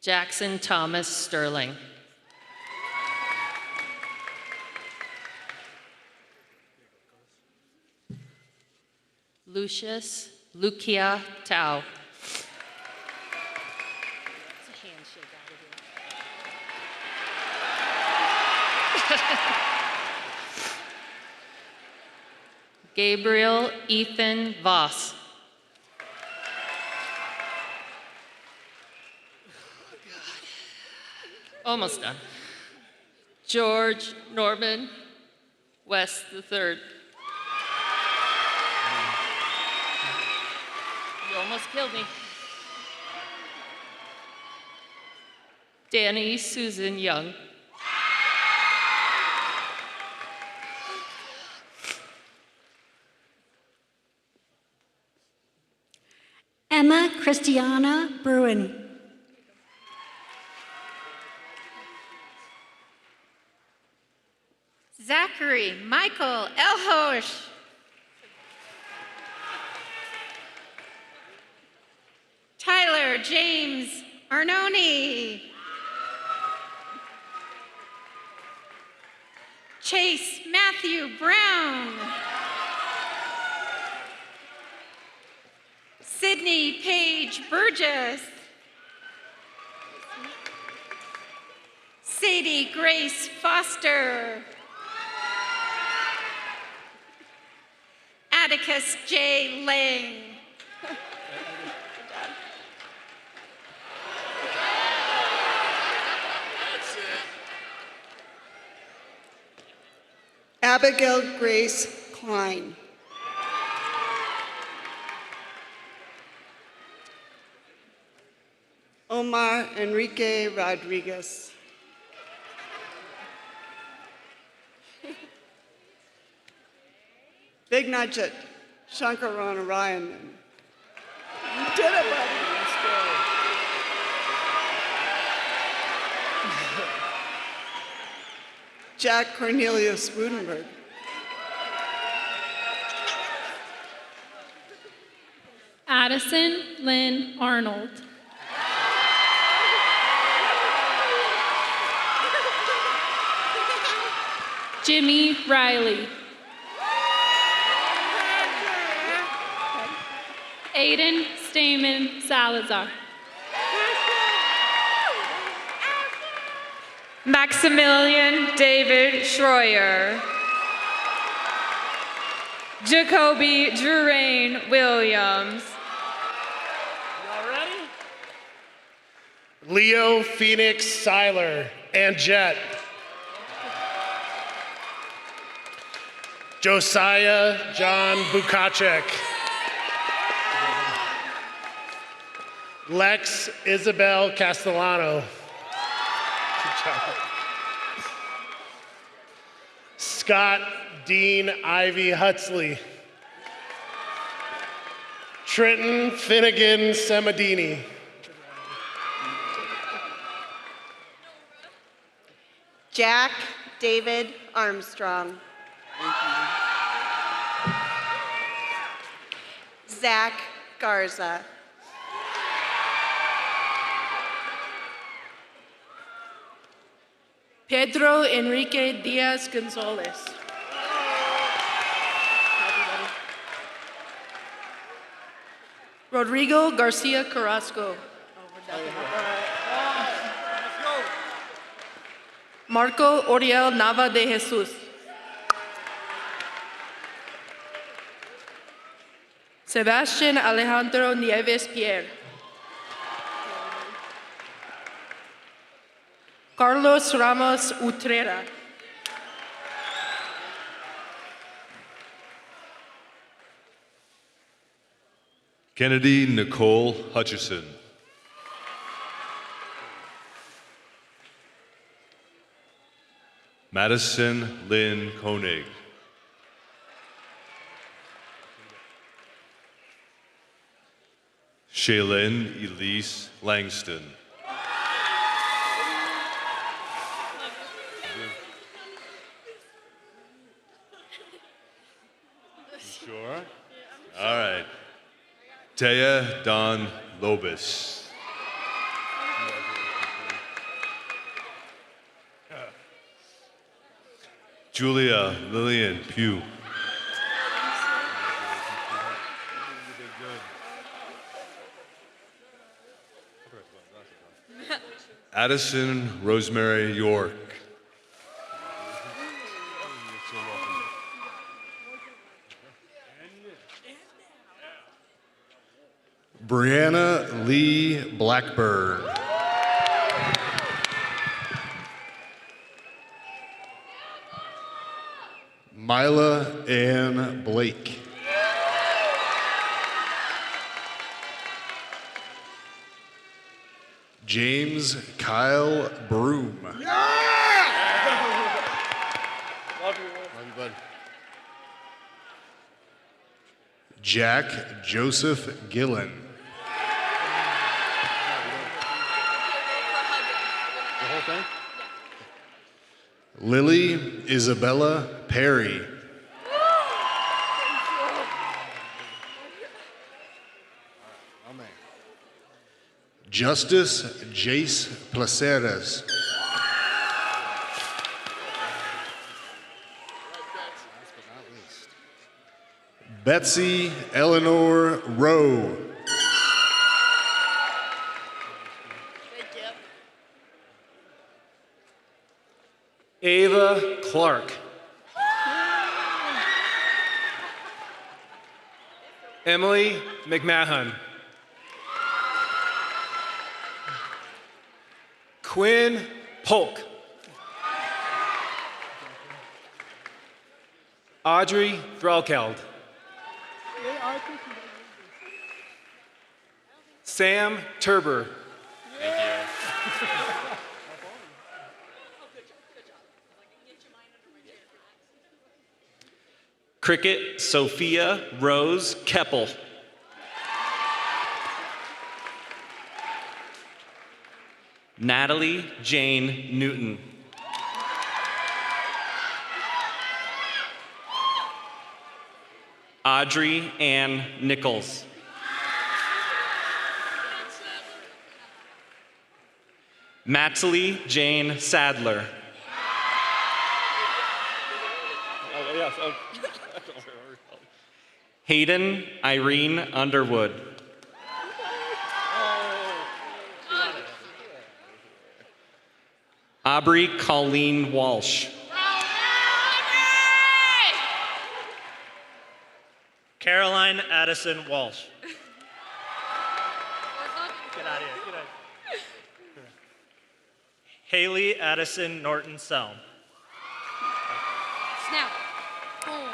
Jackson Thomas Sterling. Lucius Lucia Tao. Gabriel Ethan Voss. Almost done. George Norman West III. You almost killed me. Danny Susan Young. Emma Christiana Bruin. Zachary Michael Elhosh. Tyler James Arnone. Chase Matthew Brown. Sydney Paige Burgess. Sadie Grace Foster. Atticus J. Lang. Abigail Grace Klein. Omar Enrique Rodriguez. Big Nugget, Shankaran Ryan. You did it, buddy. Let's go. Jack Cornelius Woodenberg. Addison Lynn Arnold. Jimmy Riley. Aiden Stamen Salazar. Maximilian David Schroyer. Jacoby Durain Williams. Y'all ready? Leo Phoenix Seiler and Jet. Josiah John Bukacek. Lex Isabel Castellano. Good job. Scott Dean Ivy Huxley. Trenton Finnegan Semadini. Jack David Armstrong. Zach Garza. Pedro Enrique Diaz Gonzalez. Rodrigo Garcia Carrasco. Marco Oriel Nava de Jesus. Sebastian Alejandro Nieves Pierre. Carlos Ramos Utrera. Kennedy Nicole Hutchison. Madison Lynn Koenig. Shaylin Elise Langston. You sure? All right. Taya Don Lobis. Julia Lillian Pugh. Addison Rosemary York. Brianna Lee Blackburn. Mila Ann Blake. James Kyle Broom. Love you, bud. Jack Joseph Gillen. The whole thing? Lily Isabella Perry. Justice Jace Placeres. Betsy Eleanor Rowe. Ava Clark. Emily McMahon. Quinn Polk. Audrey Threlkeld. Sam Turber. Cricket Sophia Rose Keppel. Natalie Jane Newton. Audrey Ann Nichols. Matsley Jane Sadler. Hayden Irene Underwood. Aubrey Colleen Walsh. Caroline Addison Walsh. Get out of here. Get out. Haley Addison Norton Selm. Snap. Boom.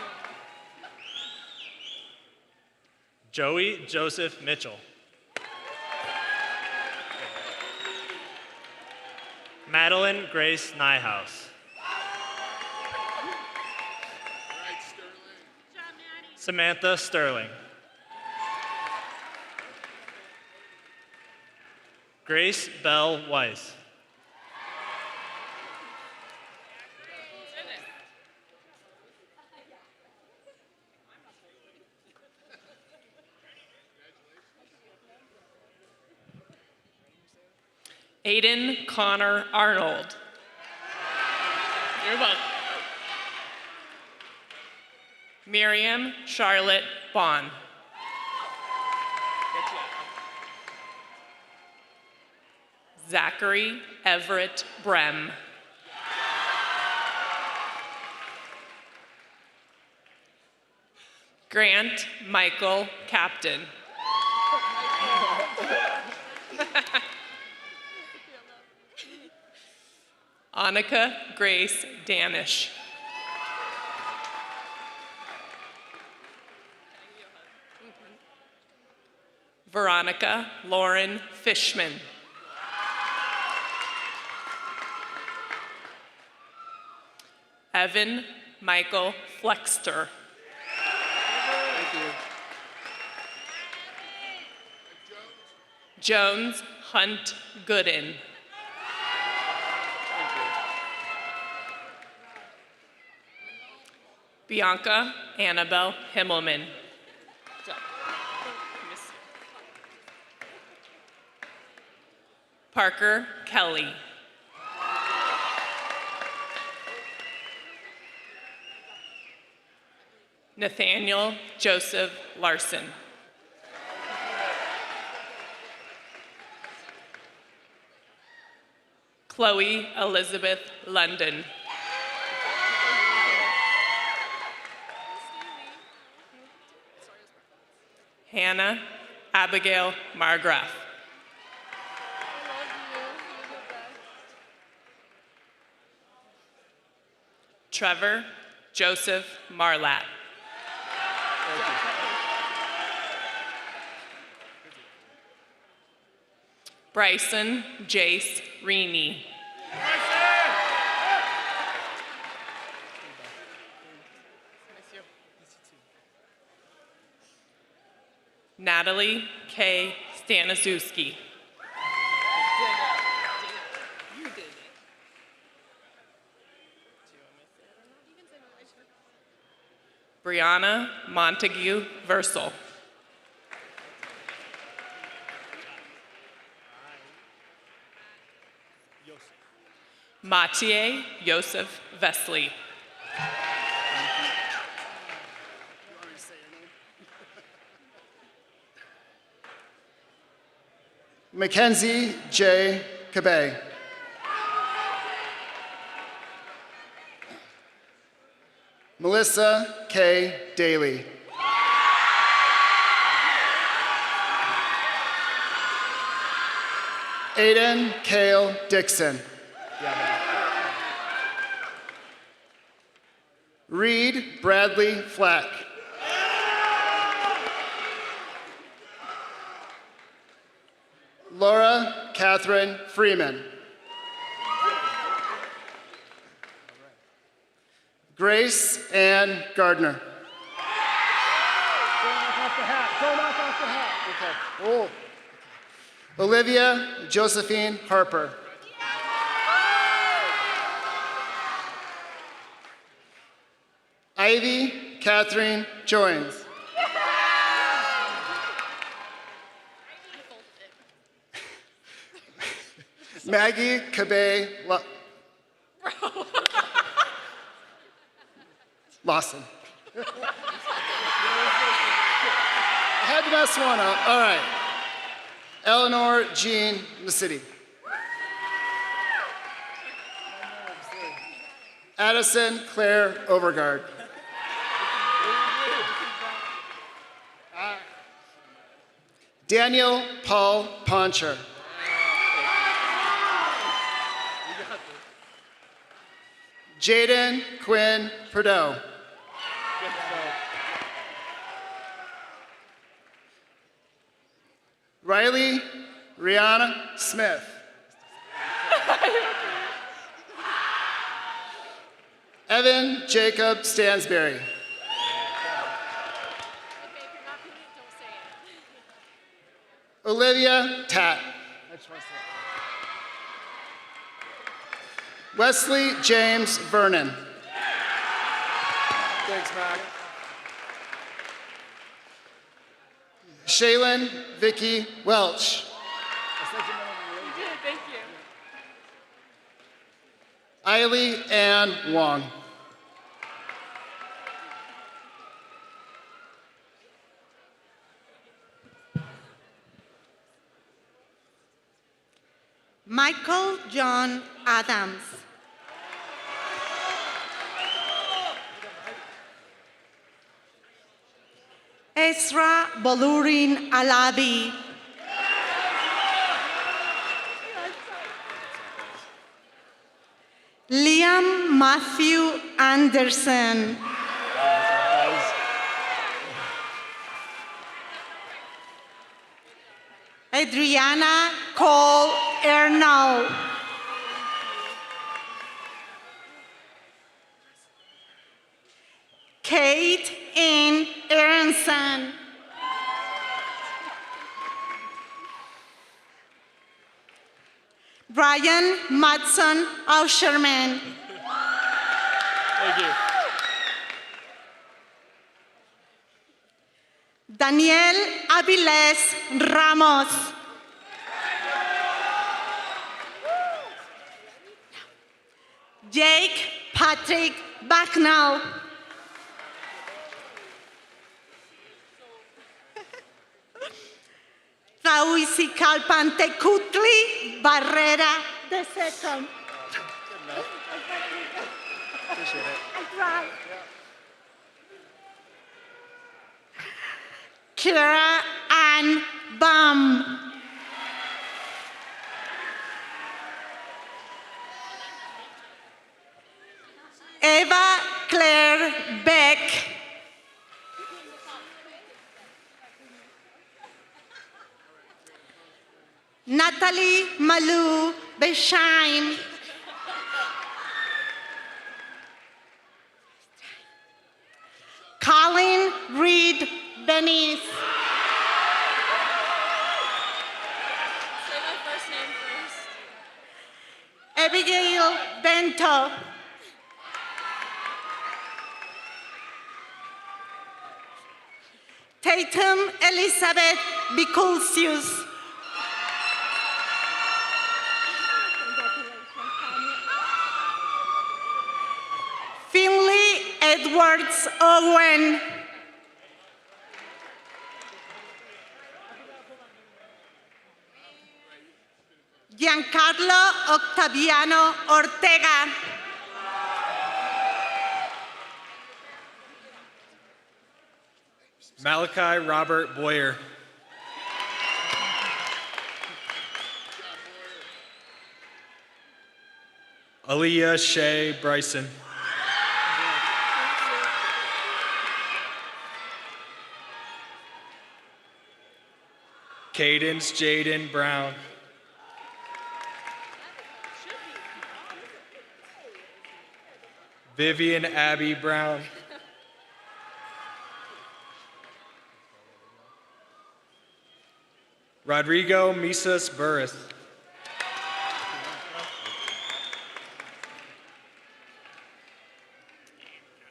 Joey Joseph Mitchell. Madeline Grace Nyhouse. Samantha Sterling. Grace Bell Weiss. Aiden Connor Arnold. You're welcome. Miriam Charlotte Bond. Zachary Everett Brem. Grant Michael Captain. Annika Grace Danish. Veronica Lauren Fishman. Evan Michael Flexter. Jones Hunt Gooden. Bianca Annabelle Himmelman. Parker Kelly. Nathaniel Joseph Larson. Chloe Elizabeth London. Hannah Abigail Margraf. Trevor Joseph Marlat. Bryson Jace Reaney. Natalie K. Staniszewski. Brianna Montague Versal. Mathieu Joseph Vesley. Mackenzie J. Cabay. Melissa K. Daly. Aiden Kale Dixon. Reed Bradley Flack. Laura Catherine Freeman. Grace Ann Gardner. Don't knock off the hat. Don't knock off the hat. Okay. Oh. Olivia Josephine Harper. Ivy Catherine Joins. Maggie Cabay Lawson. I had to mess one up. All right. Eleanor Jean Masidi. Addison Claire Overgard. Daniel Paul Poncher. Jaden Quinn Perdeau. Riley Rihanna Smith. Evan Jacob Stansberry. Olivia Tat. Wesley James Vernon. Thanks, Mac. Shaylin Vicky Welch. Thank you. Eiley Ann Wong. Michael John Adams. Ezra Bolurin Alabi. Liam Matthew Anderson. Adriana Cole Ernal. Kate Ann Aronson. Brian Matson Auscherman. Thank you. Daniel Aviles Ramos. Jake Patrick Bagnall. Tauisi Kalpante Kutli Barrera the second. Appreciate it. I tried. Kira Ann Bum. Eva Claire Beck. Natalie Malou Besheim. Colin Reed Beneath. Say my first name first. Abigail Bento. Tatum Elizabeth Biculcius. Finley Edwards Owen. Giancarlo Octaviano Ortega. Malachi Robert Boyer. Aaliyah Shea Bryson. Cadence Jaden Brown. Vivian Abby Brown. Rodrigo Misas Burris.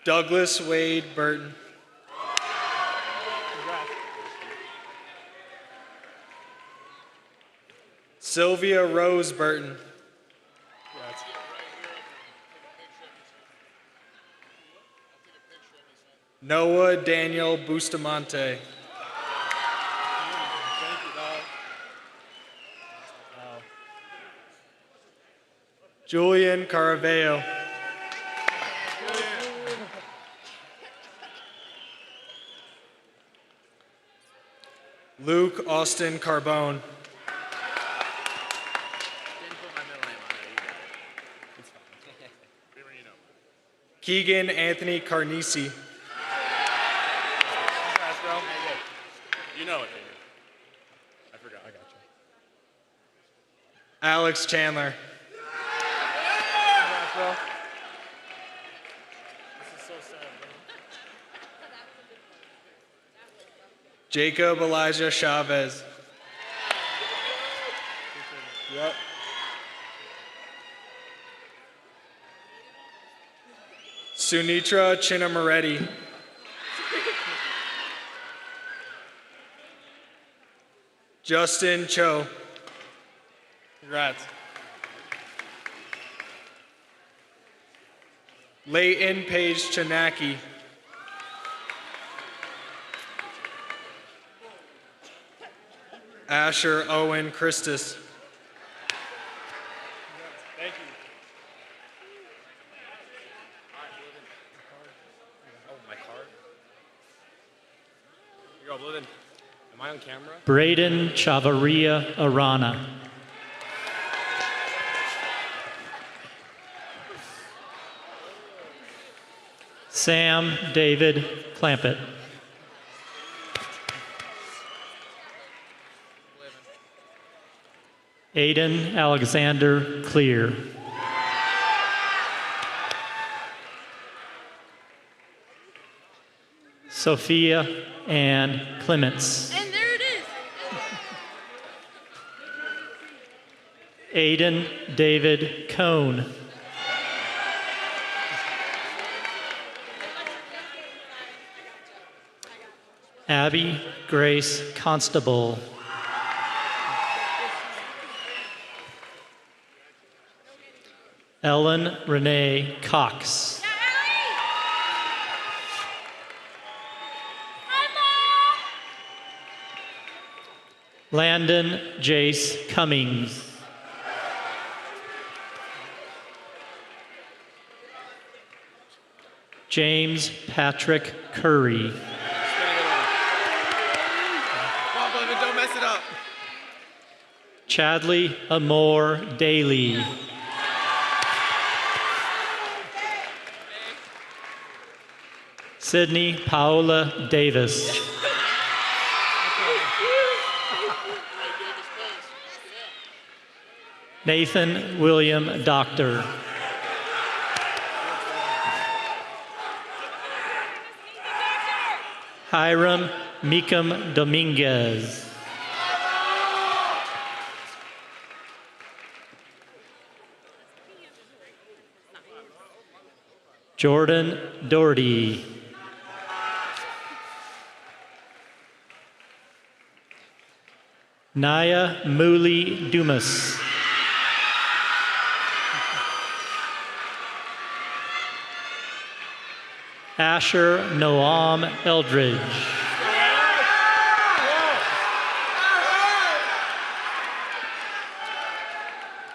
Douglas Wade Burton. Sylvia Rose Burton. Noah Daniel Bustamante. Julian Caraveo. Luke Austin Carbone. Keegan Anthony Carnisi. You know it, David. I forgot. I got you. Alex Chandler. This is so sad, bro. Jacob Elijah Chavez. Yep. Sunitra Chinnamoretti. Justin Cho. Congrats. Leighton Paige Chanaki. Asher Owen Christus. Thank you. Oh, my card. Here you go, Bluden. Am I on camera? Braden Chavaria Arana. Sam David Clampett. Aiden Alexander Clear. Sophia Ann Clements. And there it is. Aiden David Cohn. Abby Grace Constable. Ellen Renee Cox. Landon Jace Cummings. James Patrick Curry. Come on, Bluden, don't mess it up. Chadley Amore Daly. Sydney Paola Davis. Nathan William Doctor. Hiram Meekum Dominguez. Jordan Doherty. Naya Mooley Dumas. Asher Noam Eldridge.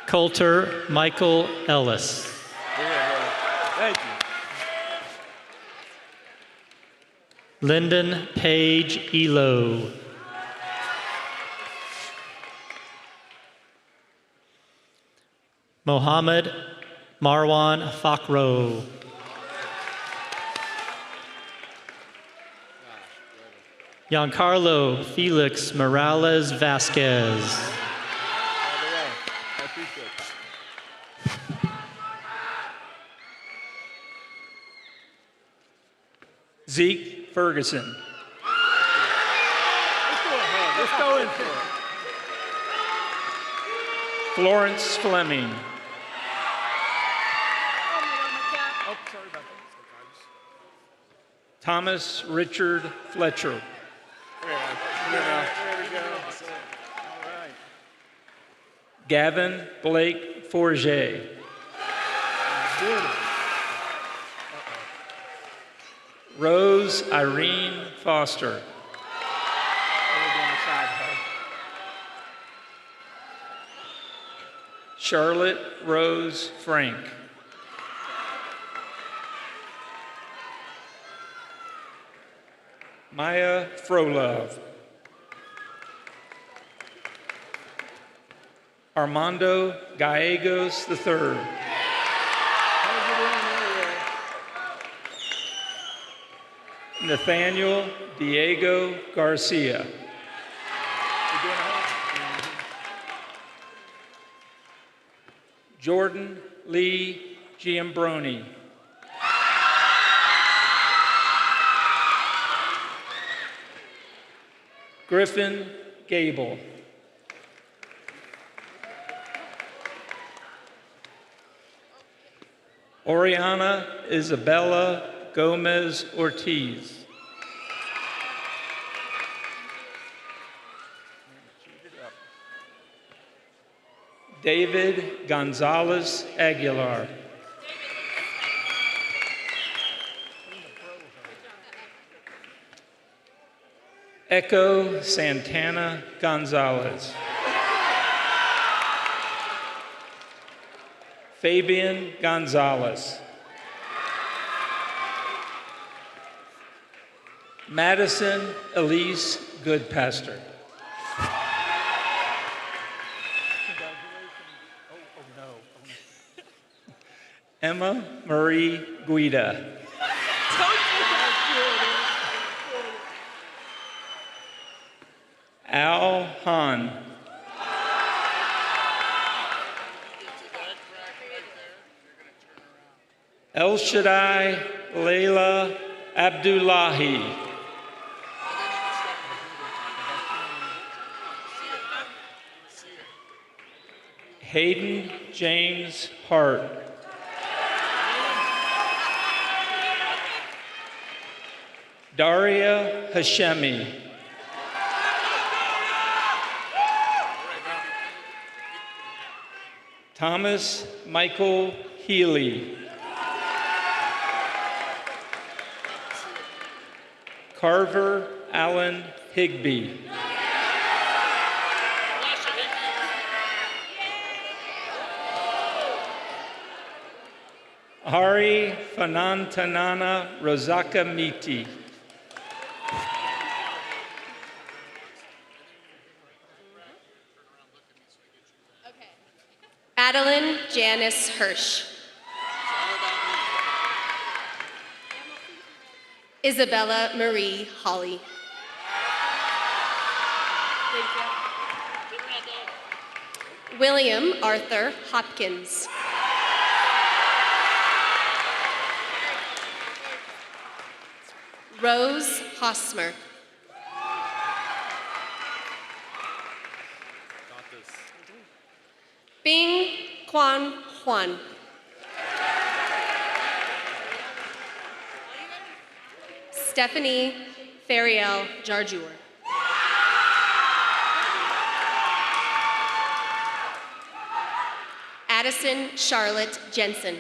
Coulter Michael Ellis. Thank you. Lyndon Page Elo. Mohammed Marwan Fakro. Giancarlo Felix Morales Vasquez. Zeke Ferguson. Let's go in for it. Florence Fleming. Oh, sorry about that. Thomas Richard Fletcher. There we go. All right. Gavin Blake Forget. Rose Irene Foster. Charlotte Rose Frank. Maya Frolov. Armando Gallegos III. Nathaniel Diego Garcia. Jordan Lee Giambroni. Griffin Gable. Oriana Isabella Gomez Ortiz. David Gonzalez Aguilar. Echo Santana Gonzalez. Fabian Gonzalez. Madison Elise Goodpaster. Emma Marie Guida. Al Han. El Shaddai Leila Abdullahi. Hayden James Hart. Daria Hashemi. Thomas Michael Healy. Carver Allen Higby. Hari Fanantanana Rosaka Miti. Adeline Janice Hirsch. Isabella Marie Holly. William Arthur Hopkins. Rose Hosmer. Bing Quan Huan. Stephanie Fariel Jarjour. Addison Charlotte Jensen.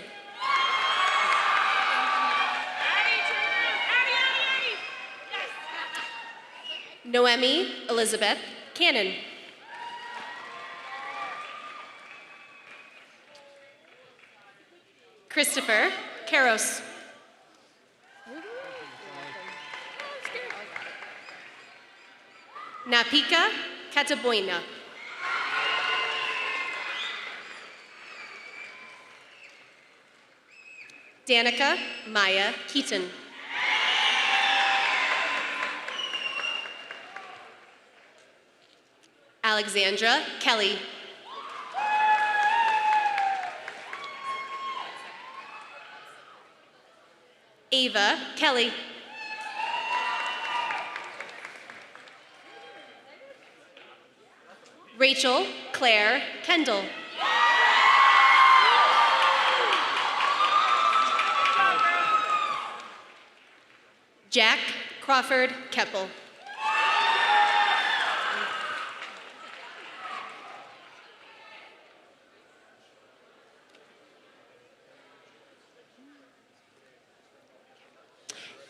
Noemi Elizabeth Cannon. Christopher Karos. Napika Cataboina. Danica Maya Keaton. Alexandra Kelly. Ava Kelly. Rachel Claire Kendall. Jack Crawford Keppel.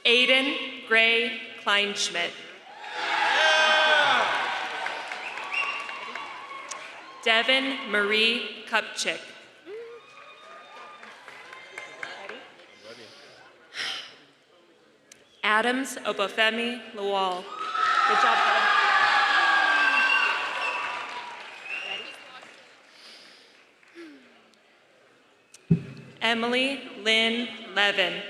Aiden Gray Kleinschmidt. Devin Marie Kupchik. Adams Obafemi Lawal. Good job, bud. Emily Lynn Levin.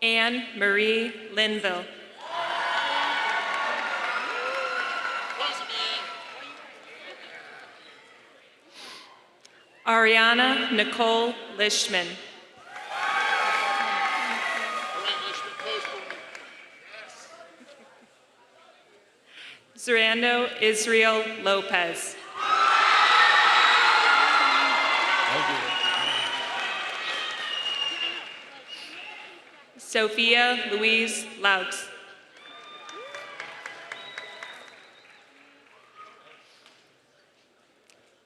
Anne Marie Linville. Ariana Nicole Lishman. Zerando Israel Lopez. Sophia Louise Laux.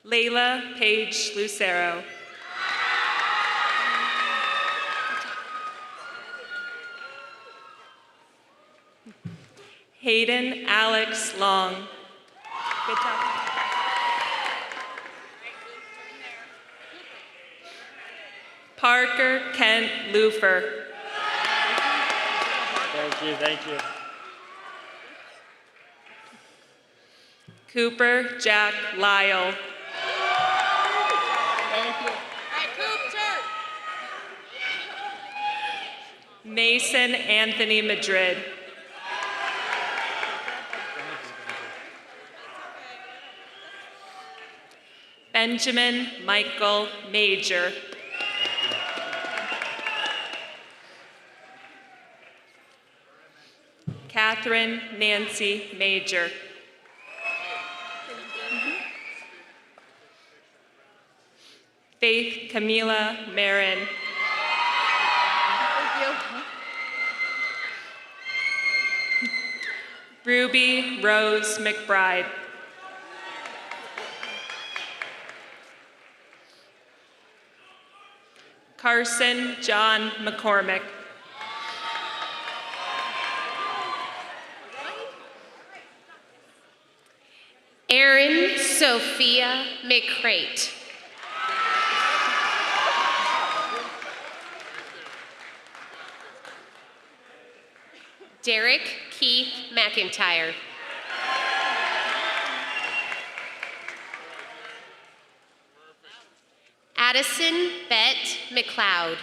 Layla Paige Lucero. Hayden Alex Long. Good job. Parker Kent Lufer. Thank you, thank you. Cooper Jack Lyle. Thank you. Mason Anthony Madrid. Benjamin Michael Major. Catherine Nancy Major. Faith Camila Marin. Ruby Rose McBride. Carson John McCormick. Erin Sophia McCrate. Derek Keith McIntyre. Addison Bette McLeod.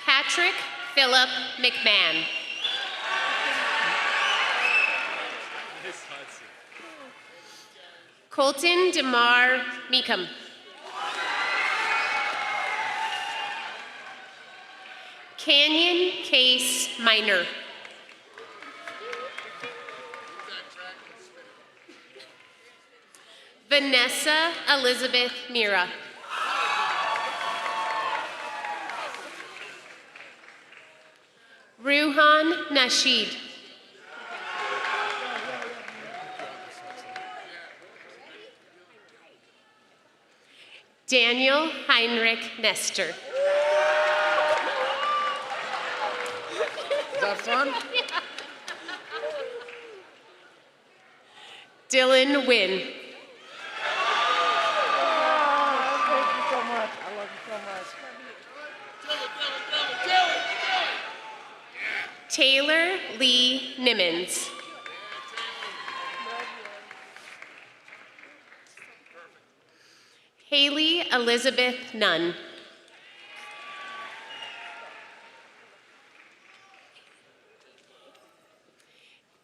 Patrick Philip McMahon. Colton DeMar Meekum. Canyon Case Minor. Vanessa Elizabeth Mira. Ruhan Nasheed. Daniel Heinrich Nestor. Is that fun? Dylan Wynn. Thank you so much. I love you so much. Taylor Lee Nimmons. Haley Elizabeth Nunn.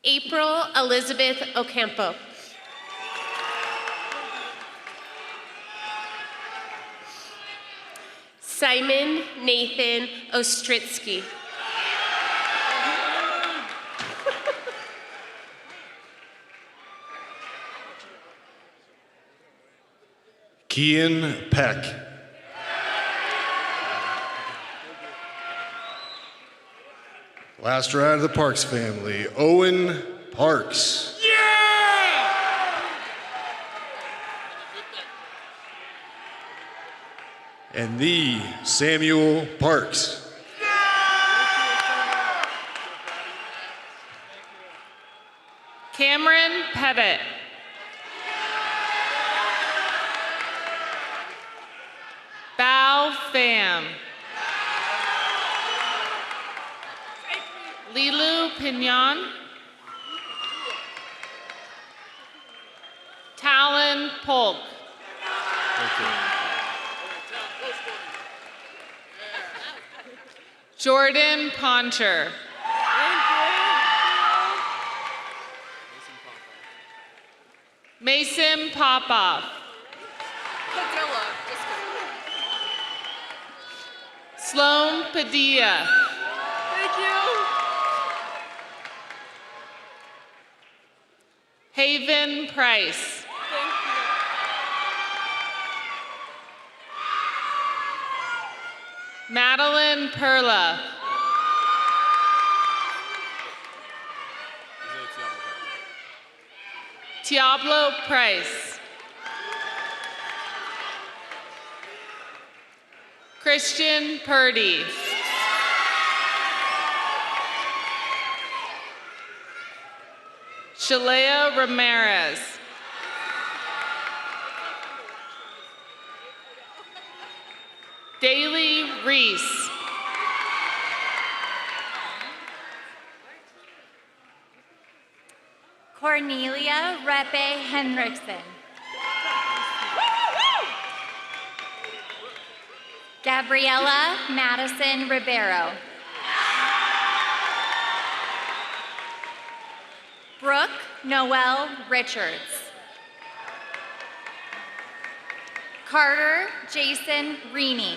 April Elizabeth Ocampo. Simon Nathan Ostritsky. Kian Peck. Last ride of the Parks family, Owen Parks. And the Samuel Parks. Cameron Pettit. Bao Pham. Lilu Pignon. Talon Polk. Jordan Poncher. Mason Popoff. Sloan Padilla. Haven Price. Madeline Perla. Tiablo Price. Christian Purdy. Shalea Ramirez. Daly Reese. Cornelia Repe Henriksen. Gabriela Madison Ribeiro. Brooke Noel Richards. Carter Jason Reaney.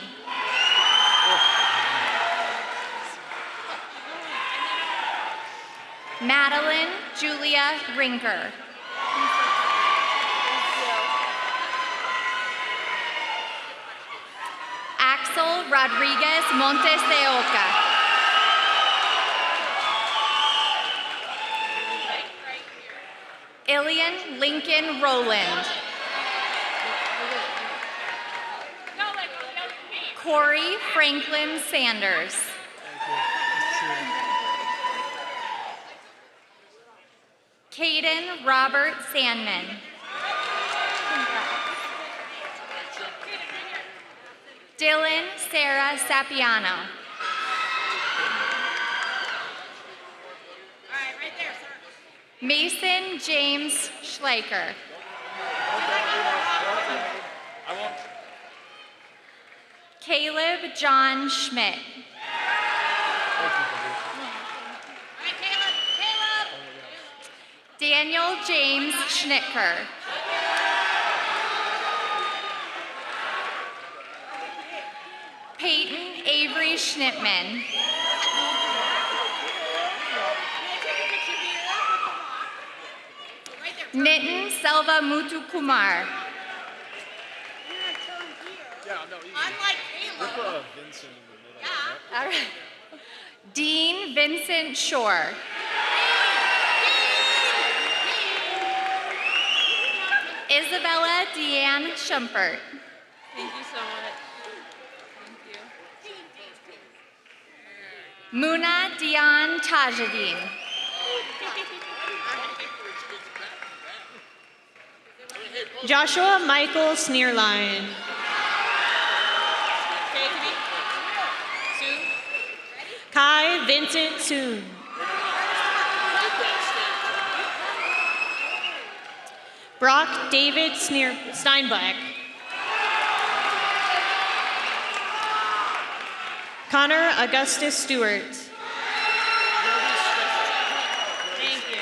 Madeline Julia Rinker. Axel Rodriguez Montes de Oca. Ilian Lincoln Rowland. Corey Franklin Sanders. Caden Robert Sandman. Dylan Sarah Sapiano. Mason James Schleicher. Caleb John Schmidt. Daniel James Schnittker. Peyton Avery Schnittman. Nitin Selva Muthukumar. Caleb. Vincent in the middle. Yeah. All right. Dean Vincent Shore. Isabella Deanne Schumpert. Thank you so much. Muna Dion Tajadeen. Joshua Michael Sneerline. Kai Vincent Soon. Brock David Steinblack. Connor Augustus Stewart. Thank you.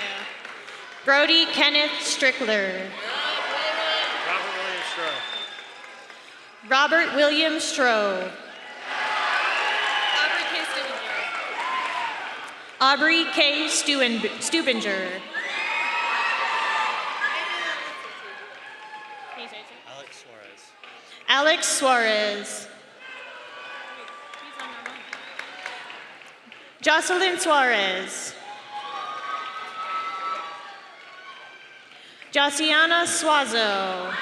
Brody Kenneth Strickler. Robert William Stroh. Aubrey K. Stubinger. Alex Suarez. Jocelyn Suarez. Josiana Suazo.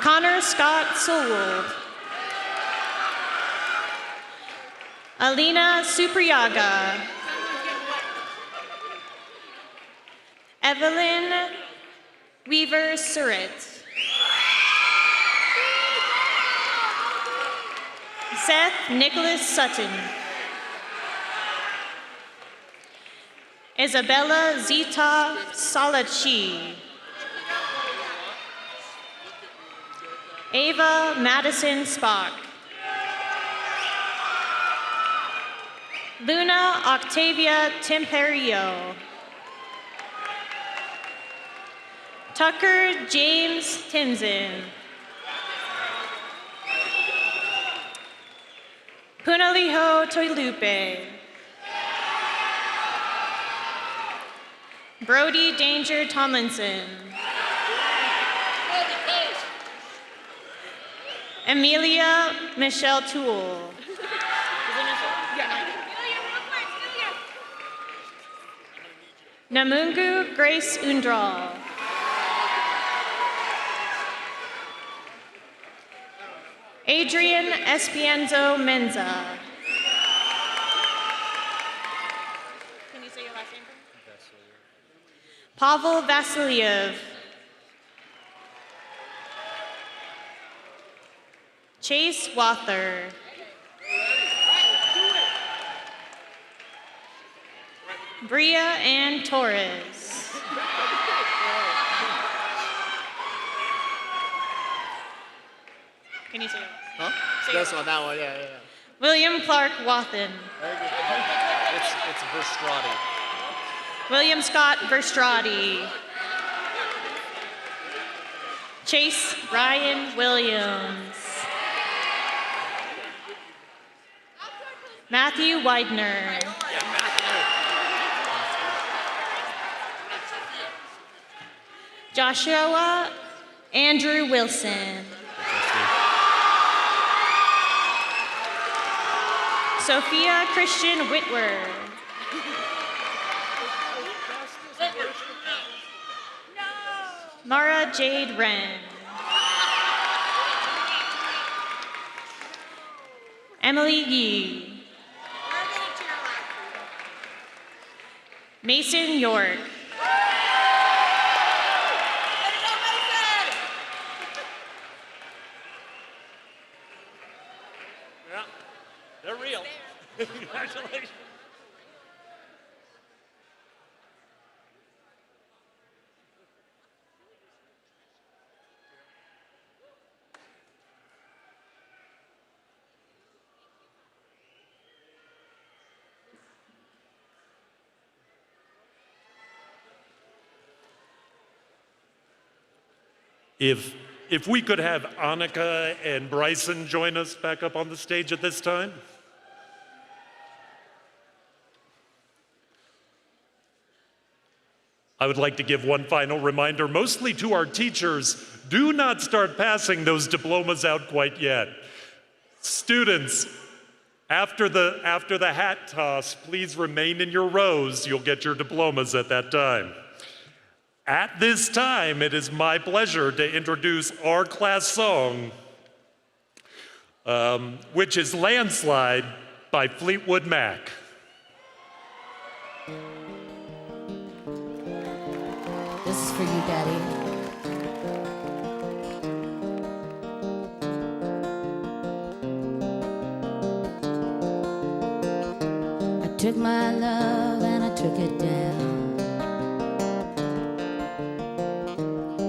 Connor Scott Solwold. Alina Supriyaga. Evelyn Weaver Surratt. Seth Nicholas Sutton. Isabella Zita Salachi. Ava Madison Spock. Luna Octavia Temperio. Tucker James Tinson. Punaliho Toilupe. Brody Danger Tomlinson. Amelia Michelle Toole. Namungu Grace Undral. Adrian Espienzo Menza. Can you say your last name? Pavel Vasiliev. Chase Wather. Bria Ann Torres. Can you say it? Huh? Say This it. one, that one, yeah. William Clark Wathen. It's Verstrati. William Scott Verstrati. Chase Ryan Williams. Matthew Widener. Joshua Andrew Wilson. Sophia Christian Whitworth. Mara Jade Wren. Emily Yee. Mason York. Yeah, they're real. Congratulations. If we could have Annika and Bryson join us back up on the stage at this time. I would like to give one final reminder, mostly to our teachers, do not start passing those diplomas out quite yet. Students, after the hat toss, please remain in your rows. You'll get your diplomas at that time. At this time, it is my pleasure to introduce our class song, which is Landslide by Fleetwood Mac. This is for you, Daddy. I took my love and I took it down.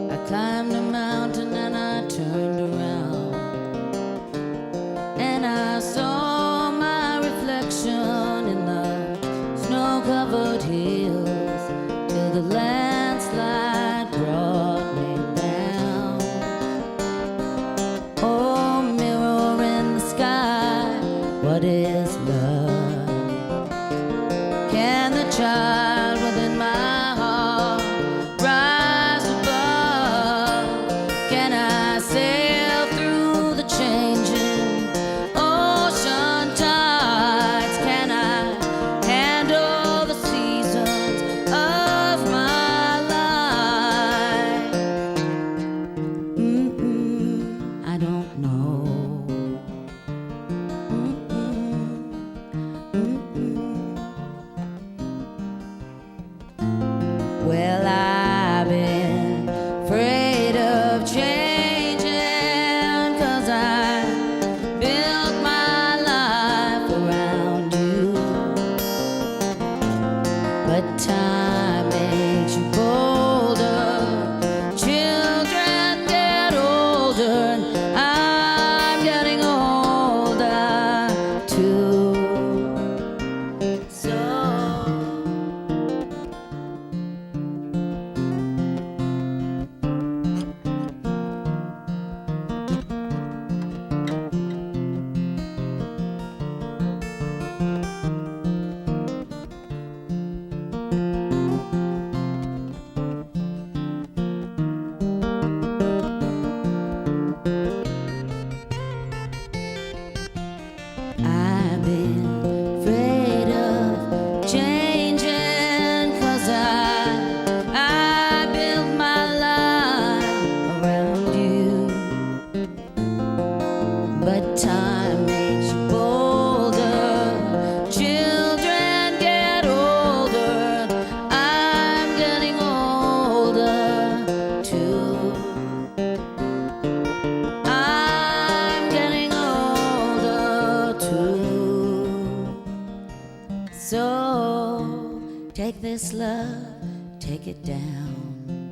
I climbed a mountain and I turned around, and I saw my reflection in the snow-covered hills till the landslide brought me down. Oh, mirror in the sky, what is love? Can the child within my heart rise above? Can I sail through the changing ocean tides? Can I handle the seasons of my life? I don't know. Well, I've been afraid of changing, 'cause I built my life around you. But time makes you bolder, children get older, and I'm getting older too. So this love, take it down.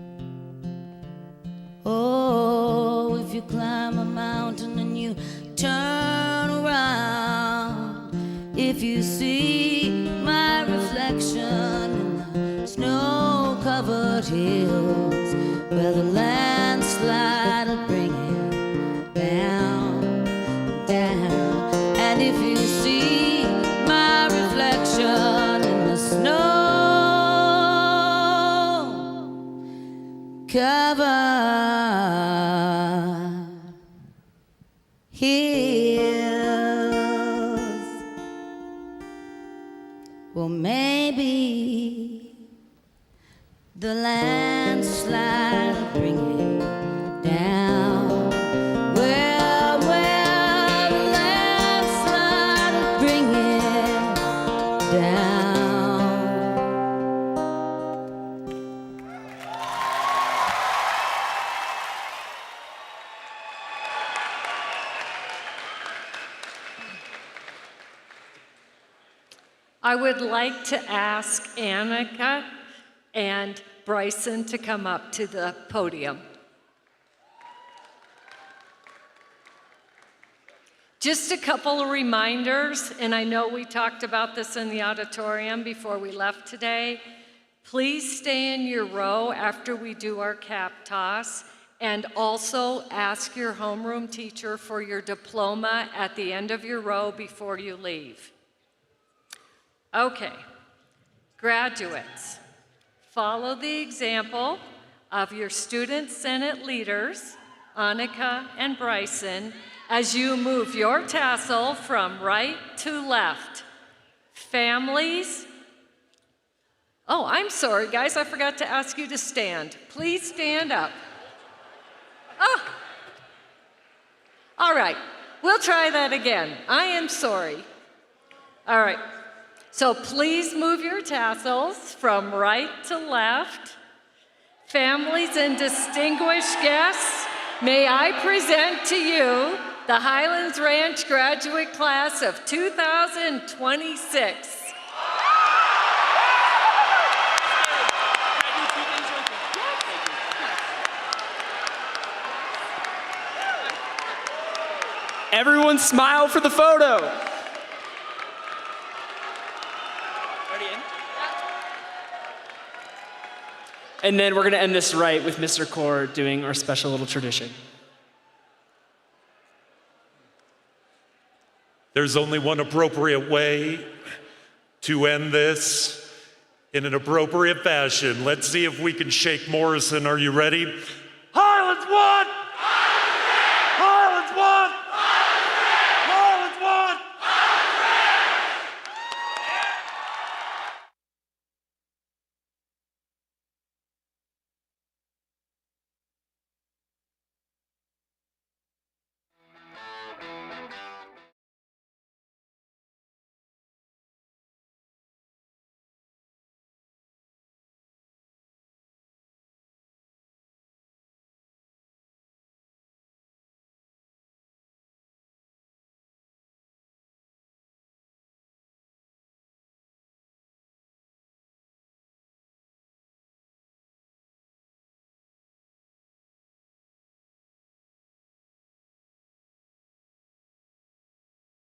Oh, if you climb a mountain and you turn around, if you see my reflection in the snow-covered hills, where the landslide will bring it down, down. And if you see my reflection in the snow-covered hills, well, maybe the landslide will bring it down. Well, the landslide will bring it down. I would like to ask Annika and Bryson to come up to the podium. Just a couple of reminders, and I know we talked about this in the auditorium before we left today. Please stay in your row after we do our cap toss, and also ask your homeroom teacher for your diploma at the end of your row before you leave. Okay, graduates, follow the example of your student senate leaders, Annika and Bryson, as you move your tassel from right to left. Families, oh, I'm sorry, guys, I forgot to ask you to stand. Please stand up. Oh, all right, we'll try that again. I am sorry. All right. So please move your tassels from right to left. Families and distinguished guests, may I present to you the Highlands Ranch graduate class of 2026. Everyone smile for the photo. And then we're going to end this right with Mr. Kaur doing our special little tradition. There's only one appropriate way to end this in an appropriate fashion. Let's see if we can shake Morrison. Are you ready? Highlands won! Highlands won!